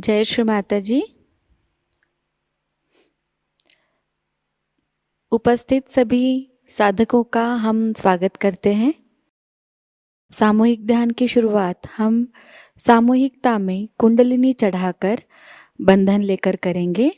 जय श्री माता जी। उपस्थित सभी साधकों का हम स्वागत करते हैं। सामूहिक ध्यान की शुरुआत हम सामूहिकता में कुंडलिनी चढ़ाकर बंधन लेकर करेंगे।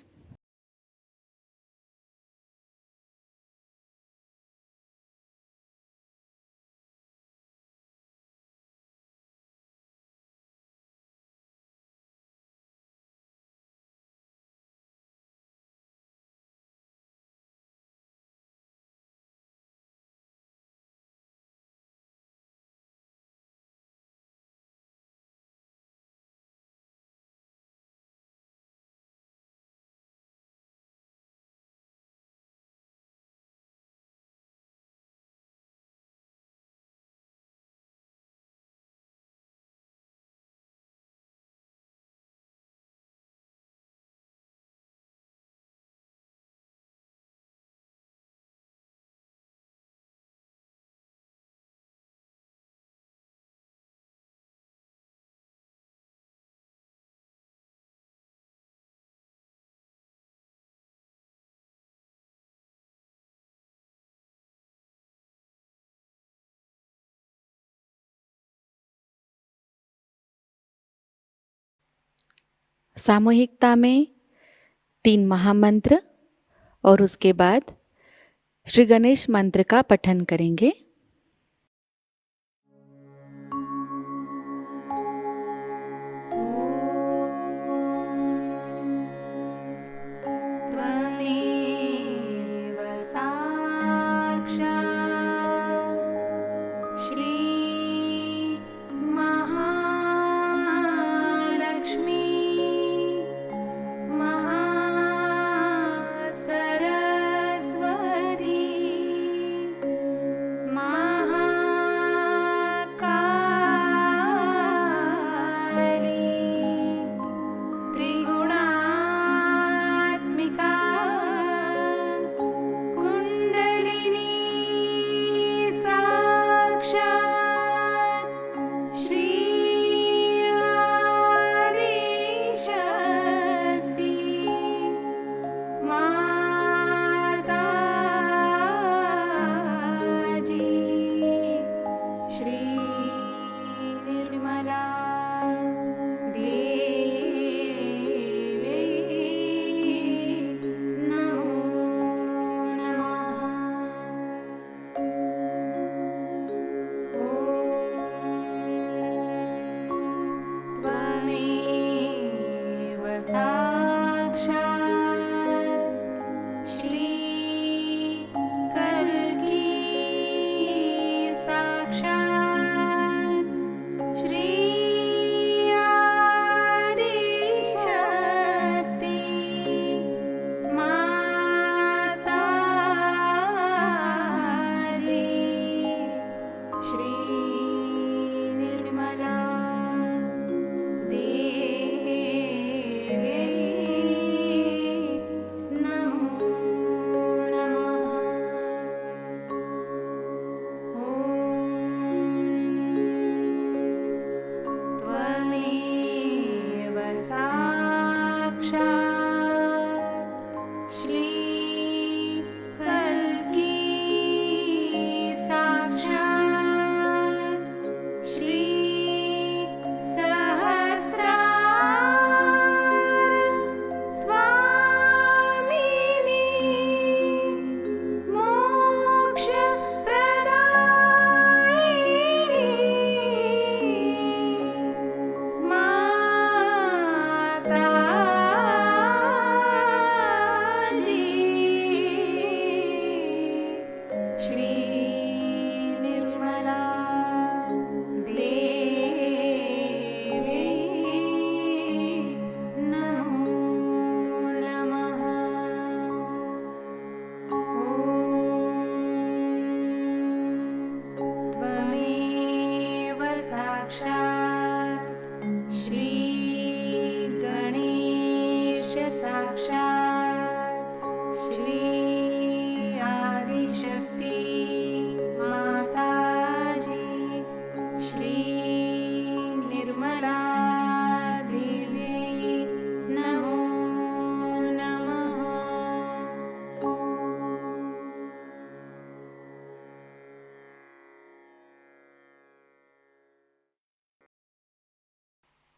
सामूहिकता में 3 महामंत्र और उसके बाद श्री गणेश मंत्र का पठन करेंगे। त्वमेव साक्षात् श्री महालक्ष्मी महासरस्वती महाकाली त्रिगुणात्मिका कुण्डलिनी साक्षात् श्री आदिशक्ति माताजी श्री निर्मला देवी नमो नमः। त्वमेव साक्षात् श्री कल्की साक्षात् श्री आदिशक्ति माताजी श्री निर्मला देवी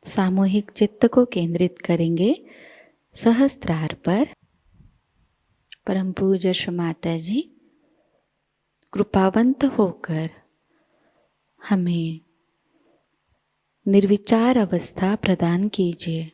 सामूहिक चित्त को केंद्रित करेंगे सहस्त्रार पर। परम पूज्य श्री माता जी कृपावंत होकर हमें निर्विचार अवस्था प्रदान कीजिए।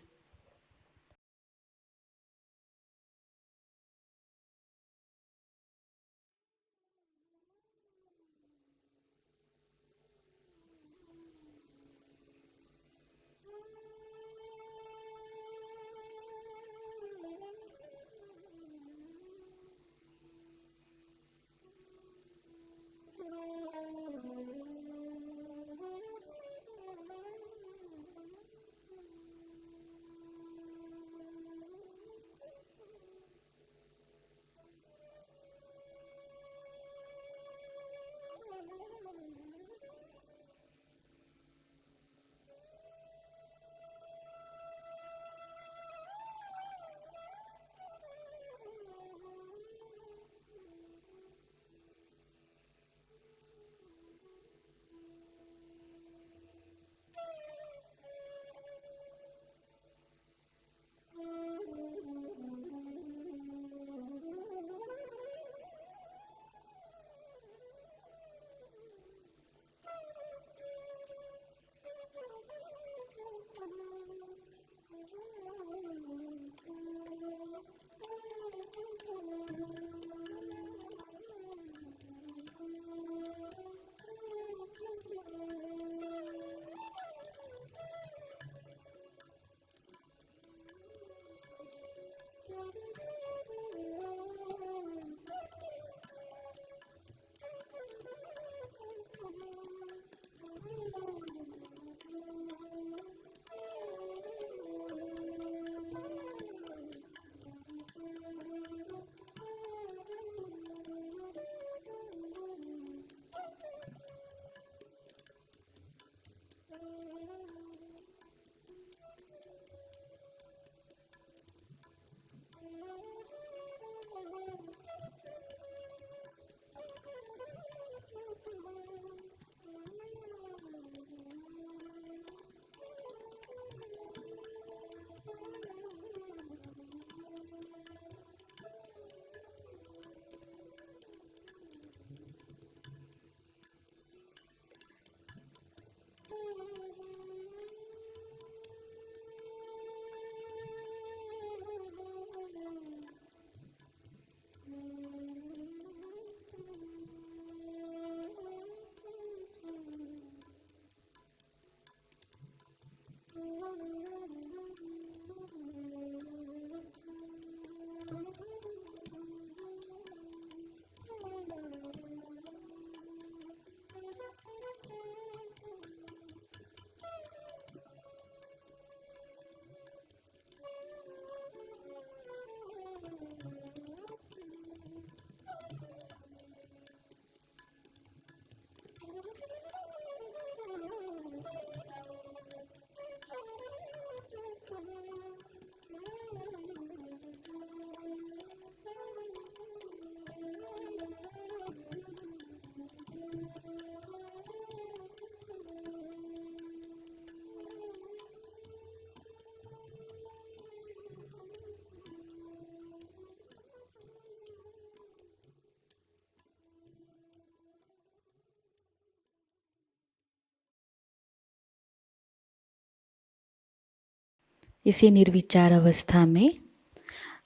इसी निर्विचार अवस्था में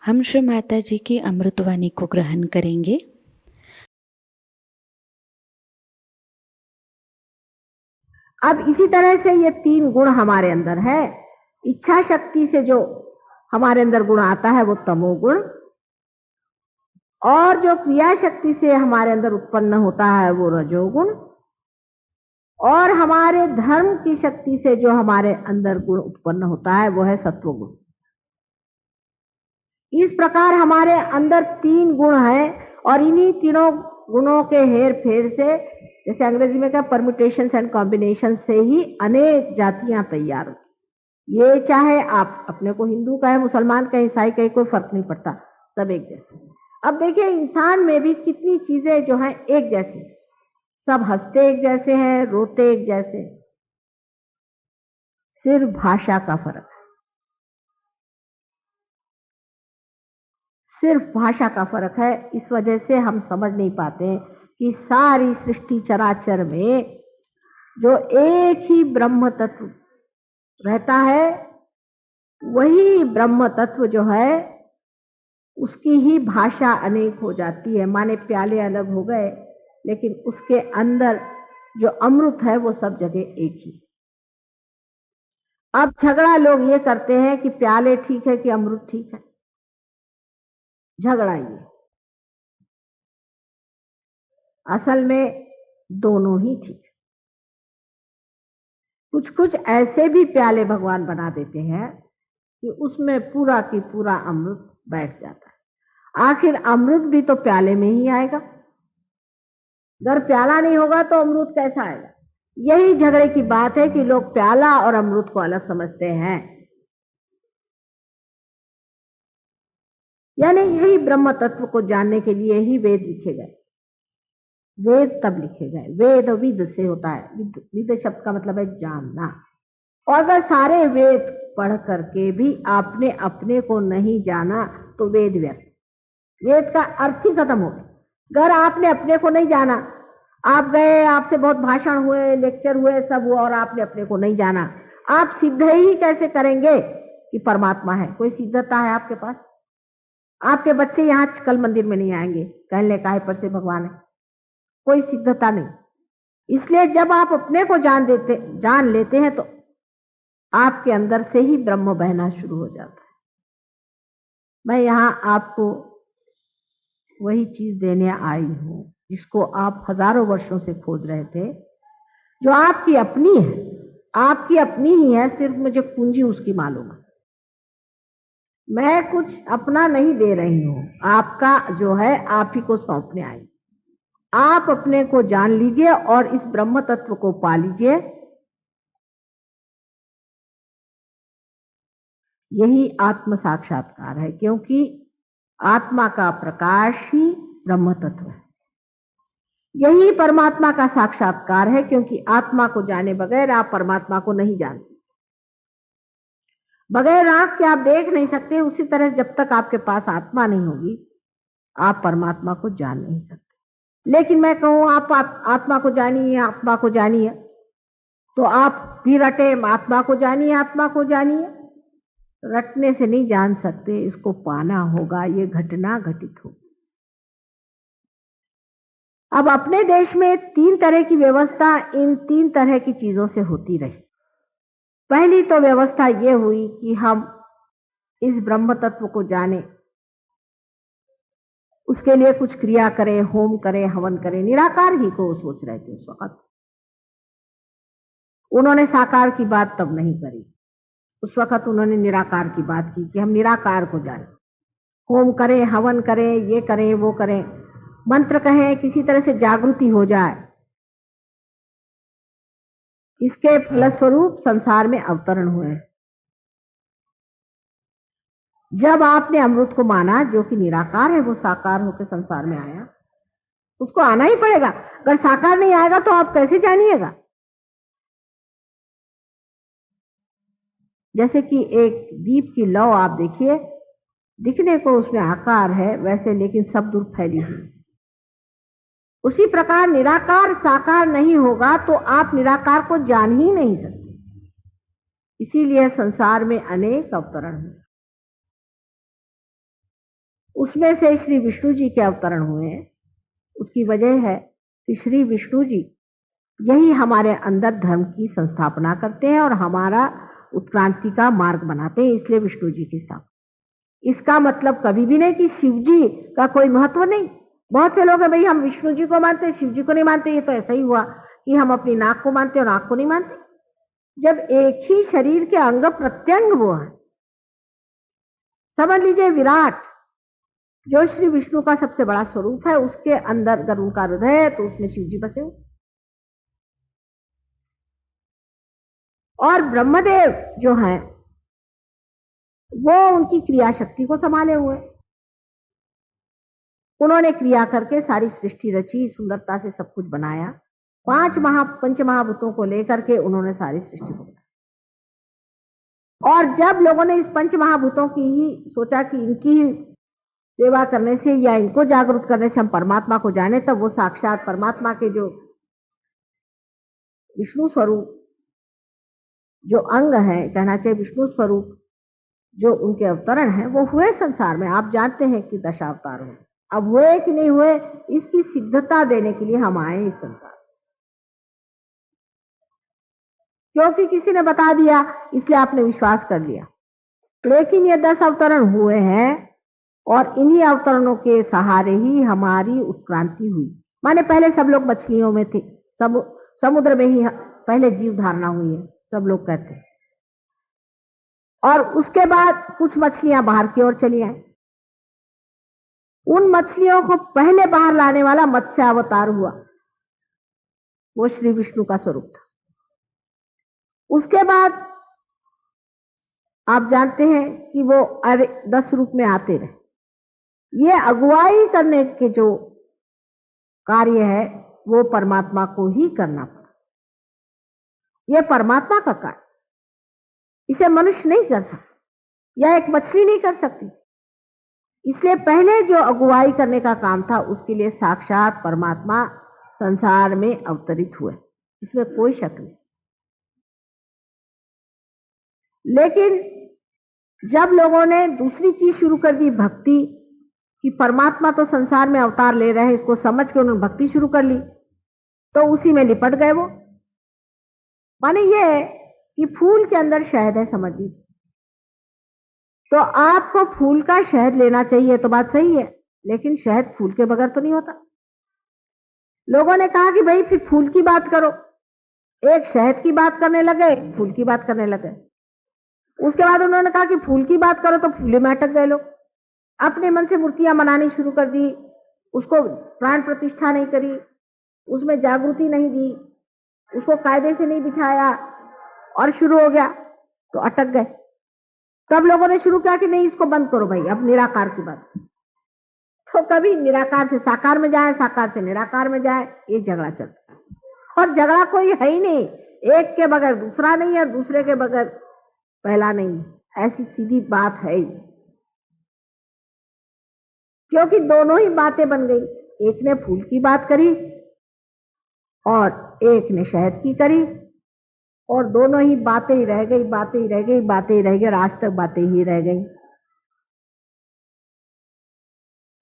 हम श्री माता जी की अमृतवाणी को ग्रहण करेंगे। अब इसी तरह से ये 3 गुण हमारे अंदर है। इच्छा शक्ति से जो हमारे अंदर गुण आता है वो तमोगुण, और जो क्रिया शक्ति से हमारे अंदर उत्पन्न होता है वो रजोगुण, और हमारे धर्म की शक्ति से जो हमारे अंदर गुण उत्पन्न होता है वो है सत्वगुण। इस प्रकार हमारे अंदर 3 गुण हैं और इन्हीं तीनों गुणों के हेर फेर से, जैसे अंग्रेजी में क्या, परम्यूटेशंस एंड कॉम्बिनेशन से ही अनेक जातियां तैयार होती। ये चाहे आप अपने को हिंदू कहे, मुसलमान कहे, ईसाई कहे, कोई फर्क नहीं पड़ता, सब एक जैसे। अब देखिए इंसान में भी कितनी चीजें जो हैं एक जैसी, सब हंसते एक जैसे हैं, रोते एक जैसे, सिर्फ भाषा का फर्क है, सिर्फ भाषा का फर्क है। इस वजह से हम समझ नहीं पाते कि सारी सृष्टि चराचर में जो एक ही ब्रह्म तत्व रहता है, वही ब्रह्म तत्व जो है उसकी ही भाषा अनेक हो जाती है। माने प्याले अलग हो गए, लेकिन उसके अंदर जो अमृत है वो सब जगह एक ही। अब झगड़ा लोग ये करते हैं कि प्याले ठीक है कि अमृत ठीक है, झगड़ा ये। असल में दोनों ही ठीक है। कुछ कुछ ऐसे भी प्याले भगवान बना देते हैं कि उसमें पूरा की पूरा अमृत बैठ जाता है। आखिर अमृत भी तो प्याले में ही आएगा, अगर प्याला नहीं होगा तो अमृत कैसा आएगा? यही झगड़े की बात है कि लोग प्याला और अमृत को अलग समझते हैं। यानी यही ब्रह्म तत्व को जानने के लिए ही वेद लिखे गए। वेद तब लिखे गए, वेद विद से होता है, विद शब्द का मतलब है जानना। और अगर सारे वेद पढ़ करके भी आपने अपने को नहीं जाना तो वेद व्यर्थ, वेद का अर्थ ही खत्म हो गया। अगर आपने अपने को नहीं जाना, आप गए, आपसे बहुत भाषण हुए, लेक्चर हुए, सब हुआ, और आपने अपने को नहीं जाना, आप सिद्ध ही कैसे करेंगे कि परमात्मा है? कोई सिद्धता है आपके पास? आपके बच्चे यहाँ कल मंदिर में नहीं आएंगे, कहने का है पर से भगवान है, कोई सिद्धता नहीं। इसलिए जब आप अपने को जान लेते हैं तो आपके अंदर से ही ब्रह्म बहना शुरू हो जाता है। मैं यहाँ आपको वही चीज देने आई हूं जिसको आप हजारों वर्षों से खोज रहे थे, जो आपकी अपनी है, आपकी अपनी ही है, सिर्फ मुझे कुंजी उसकी मालूम है। मैं कुछ अपना नहीं दे रही हूं, आपका जो है आप ही को सौंपने आई। आप अपने को जान लीजिए और इस ब्रह्म तत्व को पा लीजिए। यही आत्म साक्षात्कार है, क्योंकि आत्मा का प्रकाश ही ब्रह्म तत्व है। यही परमात्मा का साक्षात्कार है, क्योंकि आत्मा को जाने बगैर आप परमात्मा को नहीं जान सकते। बगैर आंख के आप देख नहीं सकते, उसी तरह जब तक आपके पास आत्मा नहीं होगी आप परमात्मा को जान नहीं सकते। लेकिन मैं कहूं आप आत्मा को जानिए, आत्मा को जानिए, तो आप भी रटे आत्मा को जानिए, आत्मा को जानिए। रटने से नहीं जान सकते, इसको पाना होगा, ये घटना घटित होगी। अब अपने देश में 3 तरह की व्यवस्था इन 3 तरह की चीजों से होती रही। पहली तो व्यवस्था ये हुई कि हम इस ब्रह्म तत्व को जाने, उसके लिए कुछ क्रिया करें, होम करें, हवन करें, निराकार ही को सोच रहे थे उस वक्त। उन्होंने साकार की बात तब नहीं करी, उस वक्त उन्होंने निराकार की बात की कि हम निराकार को जाने, होम करें, हवन करें, ये करें, वो करें, मंत्र कहें, किसी तरह से जागृति हो जाए। इसके फलस्वरूप संसार में अवतरण हुए। जब आपने अमृत को माना, जो कि निराकार है, वो साकार होकर संसार में आया, उसको आना ही पड़ेगा। अगर साकार नहीं आएगा तो आप कैसे जानिएगा? जैसे कि एक दीप की लौ आप देखिए, दिखने को उसमें आकार है वैसे, लेकिन सब दूर फैली हुई। उसी प्रकार निराकार साकार नहीं होगा तो आप निराकार को जान ही नहीं सकते। इसीलिए संसार में अनेक अवतरण हुए। उसमें से श्री विष्णु जी के अवतरण हुए। उसकी वजह है कि श्री विष्णु जी यही हमारे अंदर धर्म की संस्थापना करते हैं और हमारा उत्क्रांति का मार्ग बनाते हैं, इसलिए विष्णु जी की स्थापना। इसका मतलब कभी भी नहीं कि शिव जी का कोई महत्व नहीं। बहुत से लोग हैं, भाई हम विष्णु जी को मानते हैं, शिव जी को नहीं मानते। ये तो ऐसा ही हुआ कि हम अपनी नाक को मानते हैं और आंख को नहीं मानते, जब एक ही शरीर के अंग प्रत्यंग वो है। समझ लीजिए विराट जो श्री विष्णु का सबसे बड़ा स्वरूप है, उसके अंदर अगर उनका हृदय है तो उसमें शिव जी बसे हुए। और ब्रह्मदेव जो है वो उनकी क्रिया शक्ति को संभाले हुए। उन्होंने क्रिया करके सारी सृष्टि रची, सुंदरता से सब कुछ बनाया। पंच महाभूतों को लेकर के उन्होंने सारी सृष्टि को बनाया। और जब लोगों ने इस पंच महाभूतों की ही सोचा कि इनकी सेवा करने से या इनको जागरूक करने से हम परमात्मा को जाने, तब वो साक्षात परमात्मा के जो विष्णु स्वरूप जो अंग है, कहना चाहिए विष्णु स्वरूप जो उनके अवतरण है, वो हुए संसार में। आप जानते हैं कि दशावतार हुए, अब हुए कि नहीं हुए इसकी सिद्धता देने के लिए हम आए इस संसार। क्योंकि किसी ने बता दिया इसलिए आपने विश्वास कर लिया, लेकिन ये 10 अवतरण हुए हैं और इन्हीं अवतरणों के सहारे ही हमारी उत्क्रांति हुई। माने पहले सब लोग मछलियों में थे, समुद्र में ही पहले जीव धारणा हुई है, सब लोग कहते हैं। और उसके बाद कुछ मछलियां बाहर की ओर चली आई। उन मछलियों को पहले बाहर लाने वाला मत्स्य अवतार हुआ, वो श्री विष्णु का स्वरूप था। उसके बाद आप जानते हैं कि वो 10 रूप में आते रहे। ये अगुवाई करने के जो कार्य है वो परमात्मा को ही करना पड़ा। ये परमात्मा का कार्य, इसे मनुष्य नहीं कर सकता या एक मछली नहीं कर सकती। इसलिए पहले जो अगुवाई करने का काम था उसके लिए साक्षात परमात्मा संसार में अवतरित हुए, इसमें कोई शक नहीं। लेकिन जब लोगों ने दूसरी चीज शुरू कर दी, भक्ति, कि परमात्मा तो संसार में अवतार ले रहे हैं, इसको समझ के उन्होंने भक्ति शुरू कर ली, तो उसी में लिपट गए वो। माने ये कि फूल के अंदर शहद है, समझ लीजिए, तो आपको फूल का शहद लेना चाहिए, तो बात सही है, लेकिन शहद फूल के बगैर तो नहीं होता। लोगों ने कहा कि भाई फिर फूल की बात करो, एक शहद की बात करने लगे, फूल की बात करने लगे। उसके बाद उन्होंने कहा कि फूल की बात करो, तो फूले में अटक गए लोग। अपने मन से मूर्तियां बनानी शुरू कर दी, उसको प्राण प्रतिष्ठा नहीं करी, उसमें जागृति नहीं दी, उसको कायदे से नहीं बिठाया और शुरू हो गया, तो अटक गए। तब लोगों ने शुरू किया कि नहीं इसको बंद करो भाई, अब निराकार की बात। तो कभी निराकार से साकार में जाए, साकार से निराकार में जाए, ये झगड़ा चलता है। और झगड़ा कोई है ही नहीं, एक के बगैर दूसरा नहीं है, दूसरे के बगैर पहला नहीं, ऐसी सीधी बात है ही। क्योंकि दोनों ही बातें बन गई, एक ने फूल की बात करी और एक ने शहद की करी, और दोनों ही बातें ही रह गई, बातें ही रह गई, बातें ही रह गई, आज तक बातें ही रह गई।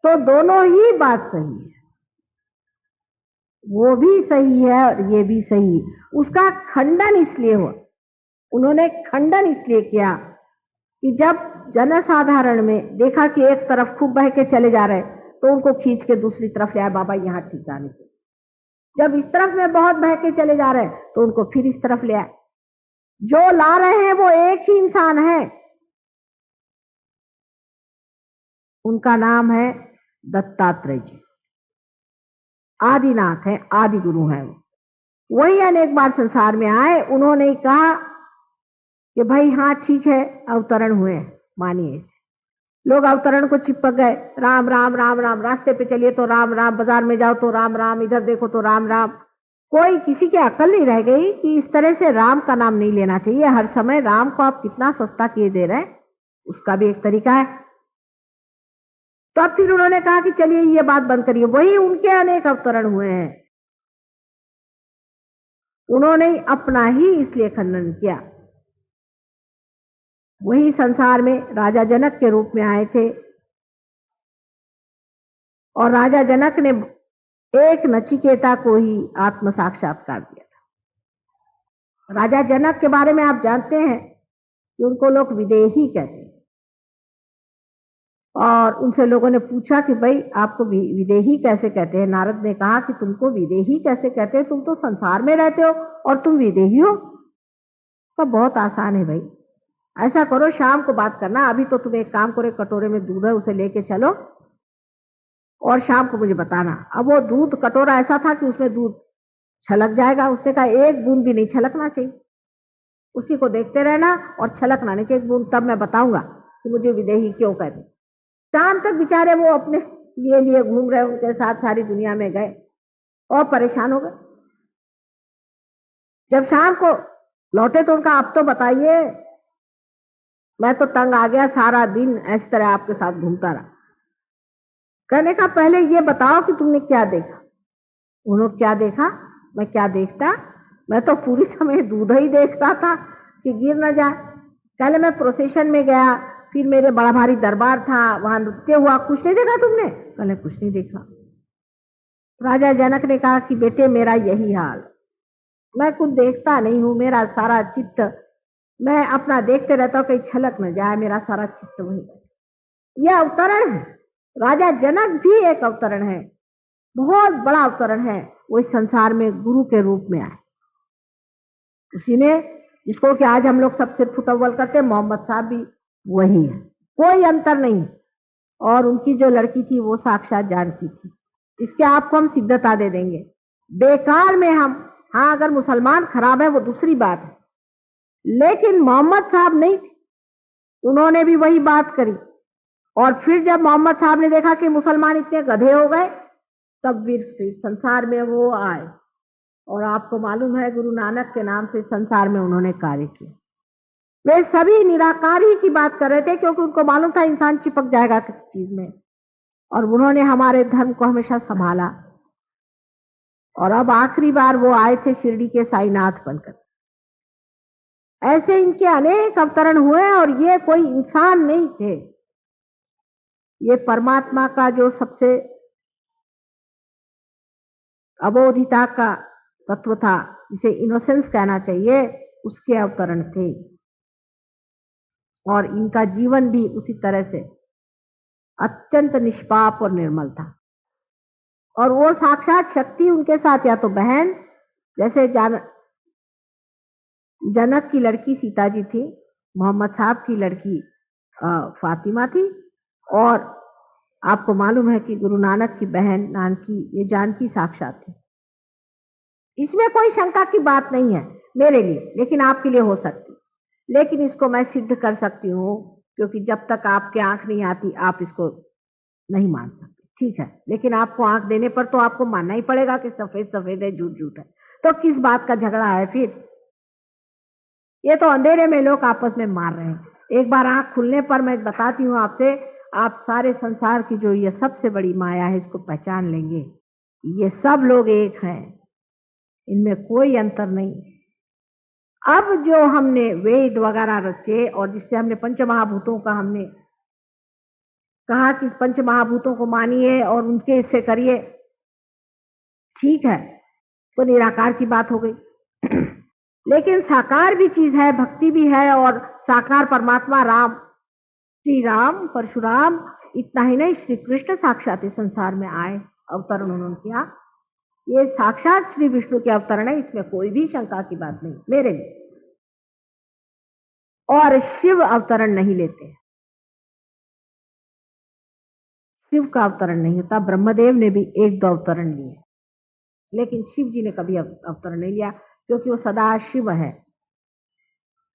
तो दोनों ही बात सही है, वो भी सही है और ये भी सही है। उसका खंडन इसलिए हुआ, उन्होंने खंडन इसलिए किया कि जब जनसाधारण में देखा कि एक तरफ खूब बह के चले जा रहे, तो उनको खींच के दूसरी तरफ ले आए, बाबा यहां ठिकाने से। जब इस तरफ में बहुत बह के चले जा रहे, तो उनको फिर इस तरफ ले आए। जो ला रहे हैं वो एक ही इंसान है, उनका नाम है दत्तात्रेय जी। आदिनाथ है, आदि गुरु है। वही अनेक बार संसार में आए, उन्होंने कहा कि भाई हाँ ठीक है, अवतरण हुए, मानिए इसे। लोग अवतरण को चिपक गए, राम राम राम राम, रास्ते पे चलिए तो राम राम, बाजार में जाओ तो राम राम, इधर देखो तो राम राम। कोई किसी की अकल नहीं रह गई कि इस तरह से राम का नाम नहीं लेना चाहिए हर समय। राम को आप कितना सस्ता किए दे रहे हैं, उसका भी एक तरीका है। तो अब फिर उन्होंने कहा कि चलिए ये बात बंद करिए। वही उनके अनेक अवतरण हुए हैं, उन्होंने अपना ही इसलिए खंडन किया। वही संसार में राजा जनक के रूप में आए थे, और राजा जनक ने एक नचिकेता को ही आत्म साक्षात्कार दिया था। राजा जनक के बारे में आप जानते हैं कि उनको लोग विदेही कहते हैं, और उनसे लोगों ने पूछा कि भाई आपको विदेही कैसे कहते हैं। नारद ने कहा कि तुमको विदेही कैसे कहते हैं, तुम तो संसार में रहते हो और तुम विदेही हो। तो बहुत आसान है भाई, ऐसा करो शाम को बात करना, अभी तो तुम एक काम करो, कटोरे में दूध है उसे लेके चलो और शाम को मुझे बताना। अब वो दूध कटोरा ऐसा था कि उसमें दूध छलक जाएगा। उसने कहा एक बूंद भी नहीं छलकना चाहिए, उसी को देखते रहना और छलकना नहीं चाहिए एक बूंद, तब मैं बताऊंगा कि मुझे विदेही क्यों कहते। शाम तक बेचारे वो अपने लिए घूम रहे, उनके साथ सारी दुनिया में गए और परेशान हो गए। जब शाम को लौटे तो उनका आप तो बताइए मैं तो तंग आ गया, सारा दिन इस तरह आपके साथ घूमता रहा। कहने का पहले ये बताओ कि तुमने क्या देखा। उन्होंने क्या देखा, मैं क्या देखता, मैं तो पूरी समय दूध ही देखता था कि गिर न जाए। पहले मैं प्रोसेशन में गया, फिर मेरे बड़ा भारी दरबार था, वहां नृत्य हुआ, कुछ नहीं देखा तुमने? पहले कुछ नहीं देखा। राजा जनक ने कहा कि बेटे मेरा यही हाल, मैं कुछ देखता नहीं हूं, मेरा सारा चित्त, मैं अपना देखते रहता हूं कहीं छलक न जाए, मेरा सारा चित्त वही। यह अवतरण है, राजा जनक भी एक अवतरण है, बहुत बड़ा अवतरण है। वो इस संसार में गुरु के रूप में आए। उसी ने, जिसको कि आज हम लोग सबसे फुटअव्वल करते हैं, मोहम्मद साहब भी वही है, कोई अंतर नहीं। और उनकी जो लड़की थी वो साक्षात जानकी थी। इसके आपको हम सिद्धता दे देंगे। बेकार में हम, हाँ अगर मुसलमान खराब है वो दूसरी बात है, लेकिन मोहम्मद साहब नहीं थे, उन्होंने भी वही बात करी। और फिर जब मोहम्मद साहब ने देखा कि मुसलमान इतने गधे हो गए, तब फिर संसार में वो आए। और आपको मालूम है गुरु नानक के नाम से संसार में उन्होंने कार्य किया। वे सभी निराकार ही की बात कर रहे थे, क्योंकि उनको मालूम था इंसान चिपक जाएगा किसी चीज में, और उन्होंने हमारे धर्म को हमेशा संभाला। और अब आखिरी बार वो आए थे शिरडी के साईनाथ बनकर। ऐसे इनके अनेक अवतरण हुए, और ये कोई इंसान नहीं थे, ये परमात्मा का जो सबसे अबोधिता का तत्व था, जिसे इनोसेंस कहना चाहिए, उसके अवतरण थे। और इनका जीवन भी उसी तरह से अत्यंत निष्पाप और निर्मल था। और वो साक्षात शक्ति उनके साथ, या तो बहन, जैसे जनक की लड़की सीता जी थी, मोहम्मद साहब की लड़की फातिमा थी, और आपको मालूम है कि गुरु नानक की बहन नानकी, ये जानकी साक्षात थी। इसमें कोई शंका की बात नहीं है मेरे लिए, लेकिन आपके लिए हो सकती। लेकिन इसको मैं सिद्ध कर सकती हूँ, क्योंकि जब तक आपके आंख नहीं आती आप इसको नहीं मान सकते, ठीक है। लेकिन आपको आंख देने पर तो आपको मानना ही पड़ेगा कि सफेद सफेद है, झूठ झूठ है। तो किस बात का झगड़ा है फिर? ये तो अंधेरे में लोग आपस में मार रहे हैं। एक बार आंख खुलने पर मैं बताती हूँ आपसे, आप सारे संसार की जो ये सबसे बड़ी माया है, इसको पहचान लेंगे। ये सब लोग एक हैं, इनमें कोई अंतर नहीं। अब जो हमने वेद वगैरह रचे, और जिससे हमने पंचमहाभूतों का हमने कहा कि पंच महाभूतों को मानिए और उनके हिस्से करिए, ठीक है, तो निराकार की बात हो गई। लेकिन साकार भी चीज है, भक्ति भी है, और साकार परमात्मा राम, श्री राम, परशुराम, इतना ही नहीं, श्री कृष्ण साक्षात इस संसार में आए, अवतरण उन्होंने किया। ये साक्षात श्री विष्णु के अवतरण है, इसमें कोई भी शंका की बात नहीं मेरे लिए। और शिव अवतरण नहीं लेते, शिव का अवतरण नहीं होता। ब्रह्मदेव ने भी एक दो अवतरण लिए, लेकिन शिव जी ने कभी अवतरण नहीं लिया, क्योंकि वो सदा शिव है।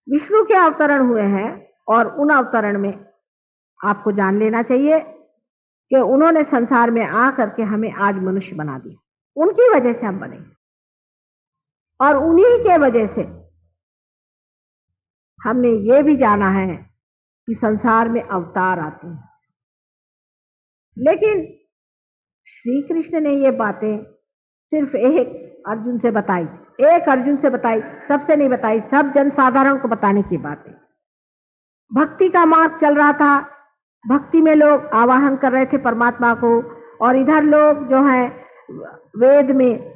विष्णु के अवतरण हुए हैं, और उन अवतरण में आपको जान लेना चाहिए कि उन्होंने संसार में आकर के हमें आज मनुष्य बना दिया, उनकी वजह से हम बने, और उन्हीं के वजह से हमने ये भी जाना है कि संसार में अवतार आते हैं। लेकिन श्री कृष्ण ने ये बातें सिर्फ एक अर्जुन से बताई, एक अर्जुन से बताई, सबसे नहीं बताई, सब जनसाधारण को बताने की बात है। भक्ति का मार्ग चल रहा था, भक्ति में लोग आवाहन कर रहे थे परमात्मा को, और इधर लोग जो है वेद में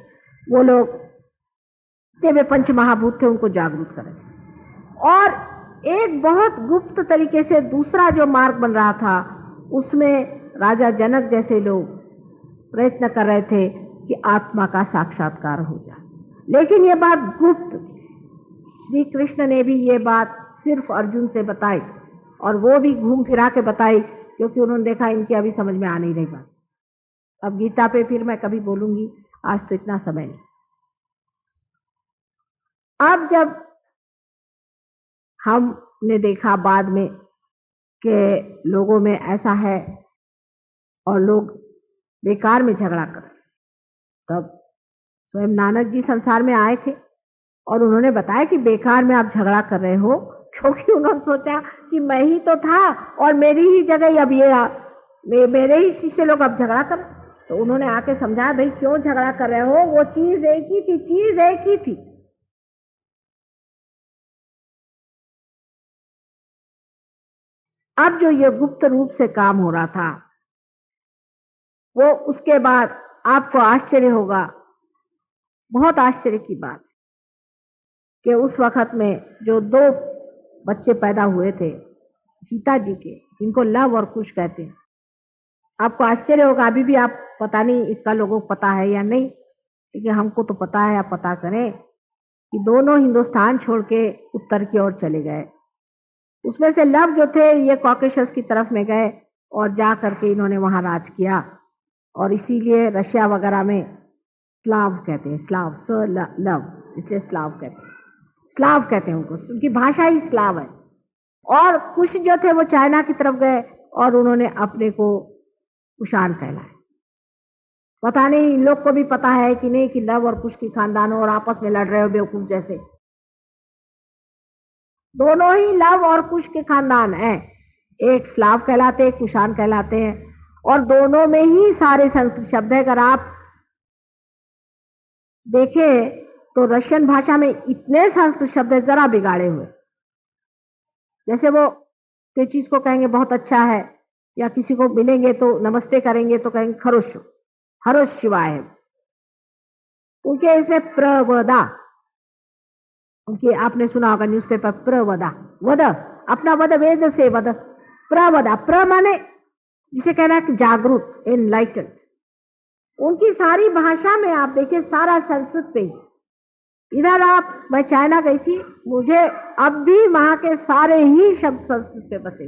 वो लोग वे पंच महाभूत थे, उनको जागरूक कर रहे थे। और एक बहुत गुप्त तरीके से दूसरा जो मार्ग बन रहा था, उसमें राजा जनक जैसे लोग प्रयत्न कर रहे थे कि आत्मा का साक्षात्कार हो जाए, लेकिन ये बात गुप्त थी। श्री कृष्ण ने भी ये बात सिर्फ अर्जुन से बताई, और वो भी घूम फिरा के बताई, क्योंकि उन्होंने देखा इनकी अभी समझ में आ नहीं रही बात। अब गीता पे फिर मैं कभी बोलूंगी, आज तो इतना समय नहीं। अब जब हमने देखा बाद में कि लोगों में ऐसा है और लोग बेकार में झगड़ा कर, तब स्वयं नानक जी संसार में आए थे, और उन्होंने बताया कि बेकार में आप झगड़ा कर रहे हो, क्योंकि उन्होंने सोचा कि मैं ही तो था और मेरी ही जगह अब ये मेरे ही शिष्य लोग अब झगड़ा कर। तो उन्होंने आके समझाया, भाई क्यों झगड़ा कर रहे हो, वो चीज एक ही थी, चीज एक ही थी। अब जो ये गुप्त रूप से काम हो रहा था, वो उसके बाद आपको आश्चर्य होगा, बहुत आश्चर्य की बात, कि उस वक्त में जो 2 बच्चे पैदा हुए थे सीता जी के, इनको लव और कुश कहते हैं। आपको आश्चर्य होगा, अभी भी आप पता नहीं इसका लोगों को पता है या नहीं, लेकिन हमको तो पता है। आप पता करें कि दोनों हिंदुस्तान छोड़ के उत्तर की ओर चले गए। उसमें से लव जो थे ये कॉकेशस की तरफ में गए और जा करके इन्होंने वहां राज किया, और इसीलिए रशिया वगैरह में स्लाव कहते हैं, स्लाव लव, इसलिए स्लाव कहते हैं, स्लाव कहते हैं उनको, उनकी भाषा ही स्लाव है। और कुश जो थे वो चाइना की तरफ गए और उन्होंने अपने को कुषाण कहलाए। पता नहीं इन लोग को भी पता है कि नहीं कि लव और कुश की खानदान और आपस में लड़ रहे हो बेवकूफ जैसे। दोनों ही लव और कुश के खानदान हैं, एक स्लाव कहलाते हैं, एक कुषाण कहलाते हैं, और दोनों में ही सारे संस्कृत शब्द है। अगर आप देखें तो रशियन भाषा में इतने संस्कृत शब्द है जरा बिगाड़े हुए। जैसे वो कोई चीज को कहेंगे बहुत अच्छा है, या किसी को मिलेंगे तो नमस्ते करेंगे तो कहेंगे खरोश, हरोश शिवाय है। उनके इसमें प्रवदा, उनके आपने सुना होगा न्यूज़पेपर, प्रवदा, वद, अपना वद वेद से वद, प्रवदा, प्र माने जिसे कहना है जागरूक, एनलाइटन। उनकी सारी भाषा में आप देखिए सारा संस्कृत पे ही। इधर मैं चाइना गई थी, मुझे अब भी वहां के सारे ही शब्द संस्कृत पे बसे,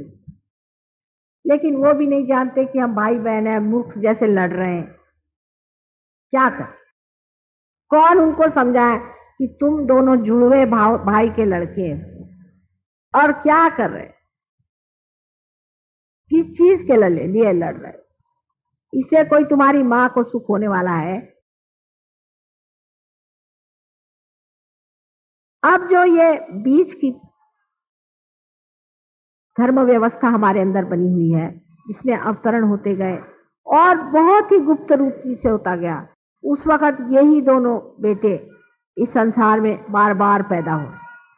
लेकिन वो भी नहीं जानते कि हम भाई बहन हैं, मूर्ख जैसे लड़ रहे हैं। क्या कर, कौन उनको समझाए कि तुम दोनों जुड़वे भाई के लड़के हैं, और क्या कर रहे, किस चीज के लिए लड़ रहे, इससे कोई तुम्हारी मां को सुख होने वाला है? अब जो ये बीच की धर्म व्यवस्था हमारे अंदर बनी हुई है, जिसमें अवतरण होते गए और बहुत ही गुप्त रूप से होता गया, उस वक्त यही दोनों बेटे इस संसार में बार बार पैदा हुए।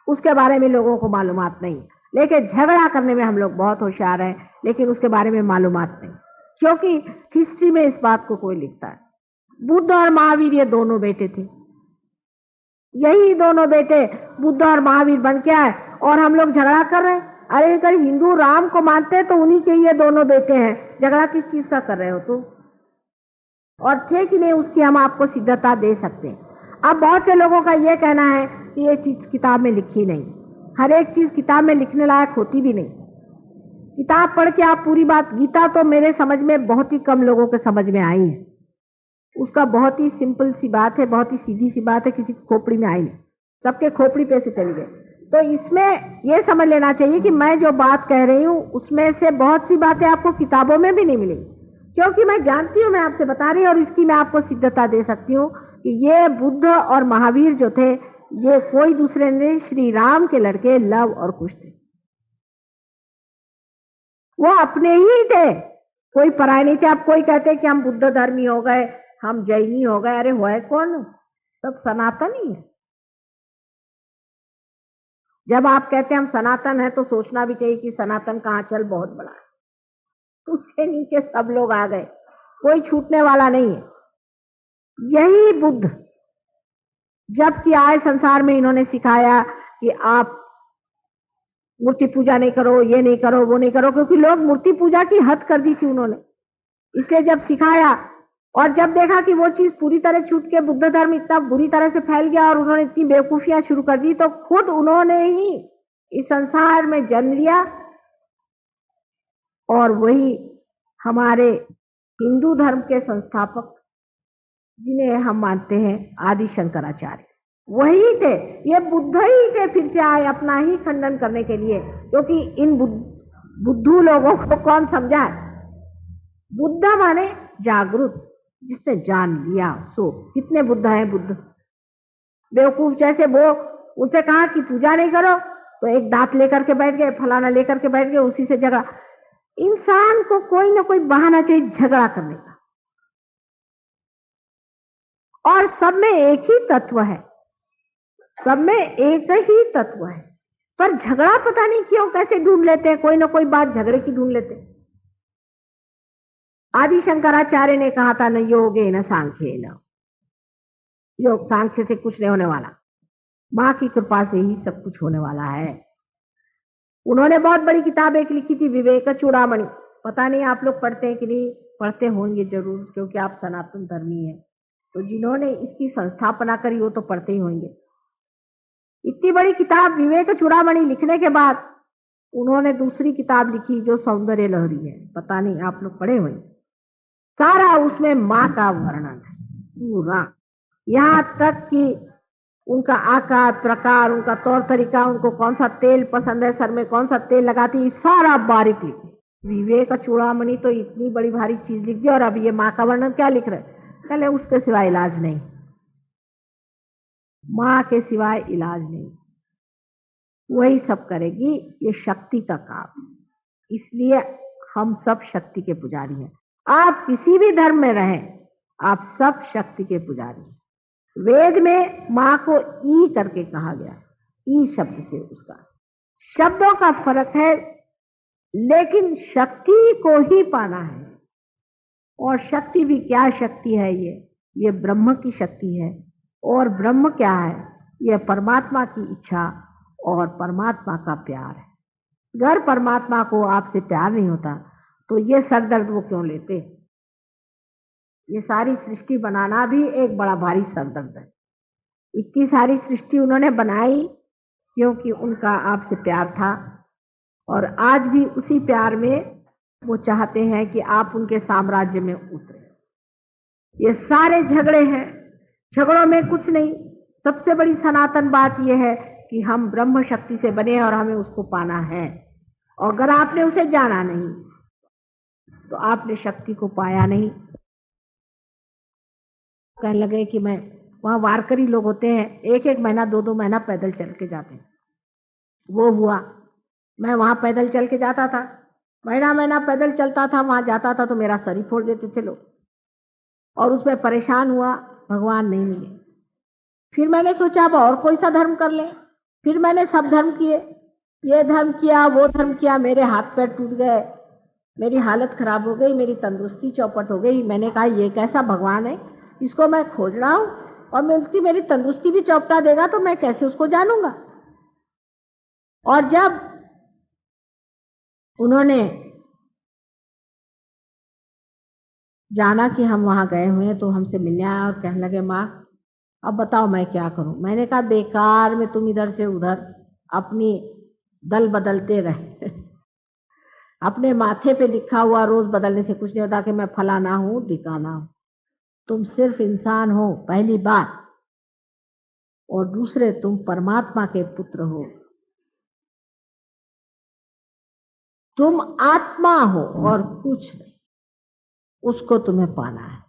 उसके बारे में लोगों को मालूमात नहीं, लेकिन झगड़ा करने में हम लोग बहुत होशियार हैं, लेकिन उसके बारे में मालूमात नहीं, क्योंकि हिस्ट्री में इस बात को कोई लिखता है। बुद्ध और महावीर ये दोनों बेटे थे, यही दोनों बेटे बुद्ध और महावीर बन के आए, और हम लोग झगड़ा कर रहे हैं। अरे अगर हिंदू राम को मानते हैं तो उन्हीं के ये दोनों बेटे हैं, झगड़ा किस चीज का कर रहे हो तुम? और थे कि नहीं उसकी हम आपको सिद्धता दे सकते हैं। अब बहुत से लोगों का ये कहना है कि ये चीज किताब में लिखी नहीं। हर एक चीज किताब में लिखने लायक होती भी नहीं। किताब पढ़ के आप पूरी बात, गीता तो मेरे समझ में बहुत ही कम लोगों के समझ में आई है। उसका बहुत ही सिंपल सी बात है, बहुत ही सीधी सी बात है, किसी की खोपड़ी में आई नहीं, सबके खोपड़ी पे से चली गई। तो इसमें यह समझ लेना चाहिए कि मैं जो बात कह रही हूं उसमें से बहुत सी बातें आपको किताबों में भी नहीं मिलेंगी, क्योंकि मैं जानती हूं, मैं आपसे बता रही हूं, और इसकी मैं आपको सिद्धता दे सकती हूं कि ये बुद्ध और महावीर जो थे ये कोई दूसरे नहीं, श्री राम के लड़के लव और कुश थे। वो अपने ही थे, कोई पराये नहीं थे। अब कोई कहते कि हम बुद्ध धर्मी हो गए, हम जैनी हो गए, अरे हुआ कौन, सब सनातन ही है। जब आप कहते हैं हम सनातन है तो सोचना भी चाहिए कि सनातन का आंचल बहुत बड़ा है, तो उसके नीचे सब लोग आ गए, कोई छूटने वाला नहीं है। यही बुद्ध जबकि आए संसार में, इन्होंने सिखाया कि आप मूर्ति पूजा नहीं करो, ये नहीं करो, वो नहीं करो, क्योंकि लोग मूर्ति पूजा की हद कर दी थी उन्होंने। इसलिए जब सिखाया और जब देखा कि वो चीज पूरी तरह छूट के बुद्ध धर्म इतना बुरी तरह से फैल गया और उन्होंने इतनी बेवकूफियां शुरू कर दी, तो खुद उन्होंने ही इस संसार में जन्म लिया, और वही हमारे हिंदू धर्म के संस्थापक जिन्हें हम मानते हैं आदि शंकराचार्य, वही थे। ये बुद्ध ही थे, फिर से आए अपना ही खंडन करने के लिए, क्योंकि इन बुद्धू लोगों को कौन समझाए। बुद्ध माने जागरूक, जिसने जान लिया सो। कितने बुद्ध हैं बुद्ध, बेवकूफ जैसे वो, उनसे कहा कि पूजा नहीं करो तो एक दांत लेकर के बैठ गए, फलाना लेकर के बैठ गए, उसी से झगड़ा। इंसान को कोई ना कोई बहाना चाहिए झगड़ा करने का। और सब में एक ही तत्व है, सब में एक ही तत्व है, पर झगड़ा पता नहीं क्यों कैसे ढूंढ लेते हैं, कोई ना कोई बात झगड़े की ढूंढ लेते हैं। आदि शंकराचार्य ने कहा था, न योगे न सांख्ये न, योग सांख्य से कुछ नहीं होने वाला, मां की कृपा से ही सब कुछ होने वाला है। उन्होंने बहुत बड़ी किताब एक लिखी थी, विवेक चूड़ामणि। पता नहीं आप लोग पढ़ते हैं कि नहीं, पढ़ते होंगे जरूर, क्योंकि आप सनातन धर्मी हैं। तो जिन्होंने इसकी संस्थापना करी वो तो पढ़ते ही होंगे। इतनी बड़ी किताब विवेक चूड़ामणि लिखने के बाद उन्होंने दूसरी किताब लिखी जो सौंदर्य लहरी है। पता नहीं आप लोग पढ़े होंगे। सारा उसमें मां का वर्णन है पूरा, यहां तक कि उनका आकार प्रकार, उनका तौर तरीका, उनको कौन सा तेल पसंद है, सर में कौन सा तेल लगाती है, सारा बारीक लिखे। विवेक चूड़ामणि तो इतनी बड़ी भारी चीज लिख दी, और अब ये मां का वर्णन क्या लिख रहे, पहले उसके सिवाय इलाज नहीं, मां के सिवाय इलाज नहीं, वही सब करेगी, ये शक्ति का काम। इसलिए हम सब शक्ति के पुजारी हैं। आप किसी भी धर्म में रहें, आप सब शक्ति के पुजारी हैं। वेद में मां को ई करके कहा गया, ई शब्द से, उसका शब्दों का फर्क है, लेकिन शक्ति को ही पाना है। और शक्ति भी क्या शक्ति है, ये ब्रह्म की शक्ति है। और ब्रह्म क्या है, ये परमात्मा की इच्छा और परमात्मा का प्यार है। अगर परमात्मा को आपसे प्यार नहीं होता तो ये सरदर्द वो क्यों लेते। ये सारी सृष्टि बनाना भी एक बड़ा भारी सरदर्द है। इतनी सारी सृष्टि उन्होंने बनाई क्योंकि उनका आपसे प्यार था, और आज भी उसी प्यार में वो चाहते हैं कि आप उनके साम्राज्य में उतरे। ये सारे झगड़े हैं, झगड़ों में कुछ नहीं। सबसे बड़ी सनातन बात यह है कि हम ब्रह्म शक्ति से बने और हमें उसको पाना है। और अगर आपने उसे जाना नहीं तो आपने शक्ति को पाया नहीं। कहने लगे कि मैं, वहां वारकरी लोग होते हैं, एक एक महीना 2-2 महीना पैदल चल के जाते हैं। वो हुआ, मैं वहां पैदल चल के जाता था, महीना महीना पैदल चलता था, वहां जाता था तो मेरा सर ही फोड़ देते थे लोग, और उसमें परेशान हुआ, भगवान नहीं मिले। फिर मैंने सोचा अब और कोई सा धर्म कर ले। फिर मैंने सब धर्म किए, ये धर्म किया, वो धर्म किया, मेरे हाथ पैर टूट गए, मेरी हालत खराब हो गई, मेरी तंदुरुस्ती चौपट हो गई। मैंने कहा ये कैसा भगवान है जिसको मैं खोज रहा हूं, और मैं उसकी मेरी तंदुरुस्ती भी चौपटा देगा तो मैं कैसे उसको जानूंगा। और जब उन्होंने जाना कि हम वहां गए हुए हैं तो हमसे मिलने आया और कहने लगे, माँ अब बताओ मैं क्या करूं। मैंने कहा बेकार में तुम इधर से उधर अपनी दल बदलते रहे। अपने माथे पे लिखा हुआ रोज बदलने से कुछ नहीं होता कि मैं फलाना हूं ढिकाना हूं। तुम सिर्फ इंसान हो पहली बात, और दूसरे तुम परमात्मा के पुत्र हो, तुम आत्मा हो और कुछ नहीं, उसको तुम्हें पाना है।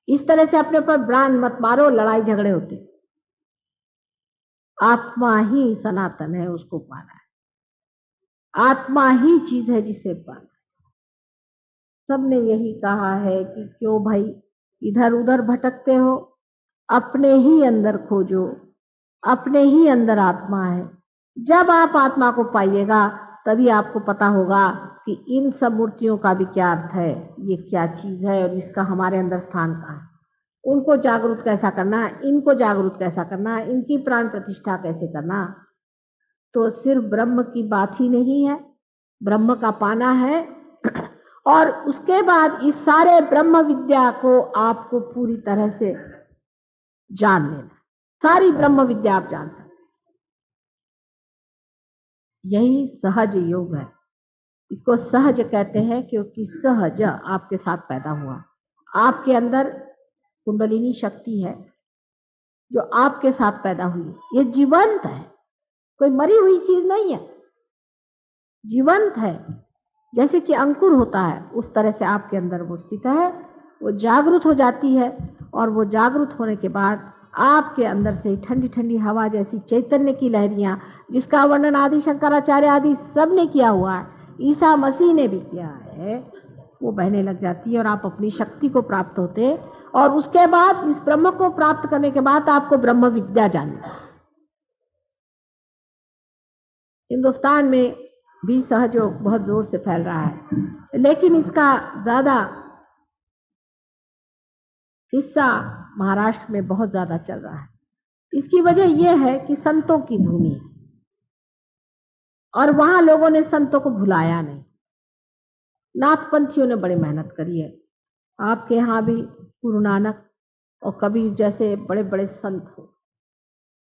इस तरह से अपने ऊपर ब्रांड मत मारो, लड़ाई झगड़े होते। आत्मा ही सनातन है, उसको पाना है। आत्मा ही चीज है जिसे पाना है। सबने यही कहा है कि क्यों भाई इधर उधर भटकते हो, अपने ही अंदर खोजो, अपने ही अंदर आत्मा है। जब आप आत्मा को पाइएगा तभी आपको पता होगा कि इन सब मूर्तियों का भी क्या अर्थ है, ये क्या चीज है और इसका हमारे अंदर स्थान कहाँ है। उनको जागरूक कैसा करना, इनको जागरूक कैसा करना, इनकी प्राण प्रतिष्ठा कैसे करना। तो सिर्फ ब्रह्म की बात ही नहीं है, ब्रह्म का पाना है, और उसके बाद इस सारे ब्रह्म विद्या को आपको पूरी तरह से जान लेना। सारी ब्रह्म विद्या आप जान सकते, यही सहज योग है। इसको सहज कहते हैं क्योंकि सहज आपके साथ पैदा हुआ। आपके अंदर कुंडलिनी शक्ति है जो आपके साथ पैदा हुई। ये जीवंत है, कोई मरी हुई चीज नहीं है, जीवंत है। जैसे कि अंकुर होता है उस तरह से आपके अंदर वो स्थित है। वो जागृत हो जाती है, और वो जागृत होने के बाद आपके अंदर से ठंडी ठंडी हवा जैसी चैतन्य की लहरियां, जिसका वर्णन आदि शंकराचार्य आदि सब ने किया हुआ है, ईसा मसीह ने भी किया है, वो बहने लग जाती है और आप अपनी शक्ति को प्राप्त होते। और उसके बाद इस ब्रह्म को प्राप्त करने के बाद आपको ब्रह्म विद्या जाननी है। हिंदुस्तान में भी सहयोग बहुत जोर से फैल रहा है, लेकिन इसका ज्यादा हिस्सा महाराष्ट्र में बहुत ज्यादा चल रहा है। इसकी वजह यह है कि संतों की भूमि है और वहां लोगों ने संतों को भुलाया नहीं। नाथपंथियों ने बड़ी मेहनत करी है। आपके यहाँ भी गुरु नानक और कबीर जैसे बड़े बड़े संत हो,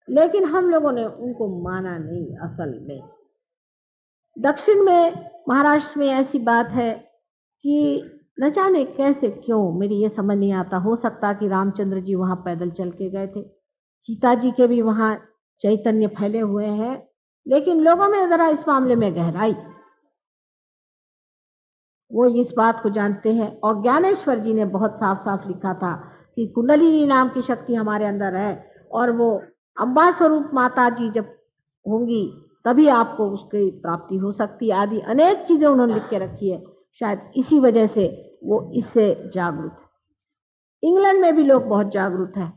लेकिन हम लोगों ने उनको माना नहीं। असल में दक्षिण में, महाराष्ट्र में ऐसी बात है कि न जाने कैसे क्यों, मेरी ये समझ नहीं आता। हो सकता कि रामचंद्र जी वहां पैदल चल के गए थे, सीता जी के भी वहां चैतन्य फैले हुए हैं, लेकिन लोगों में जरा इस मामले में गहराई, वो इस बात को जानते हैं। और ज्ञानेश्वर जी ने बहुत साफ साफ लिखा था कि कुंडलिनी नाम की शक्ति हमारे अंदर है और वो अम्बा स्वरूप माता जी जब होंगी तभी आपको उसकी प्राप्ति हो सकती, आदि अनेक चीजें उन्होंने लिख के रखी है। शायद इसी वजह से वो इससे जागरूक है। इंग्लैंड में भी लोग बहुत जागरूक हैं,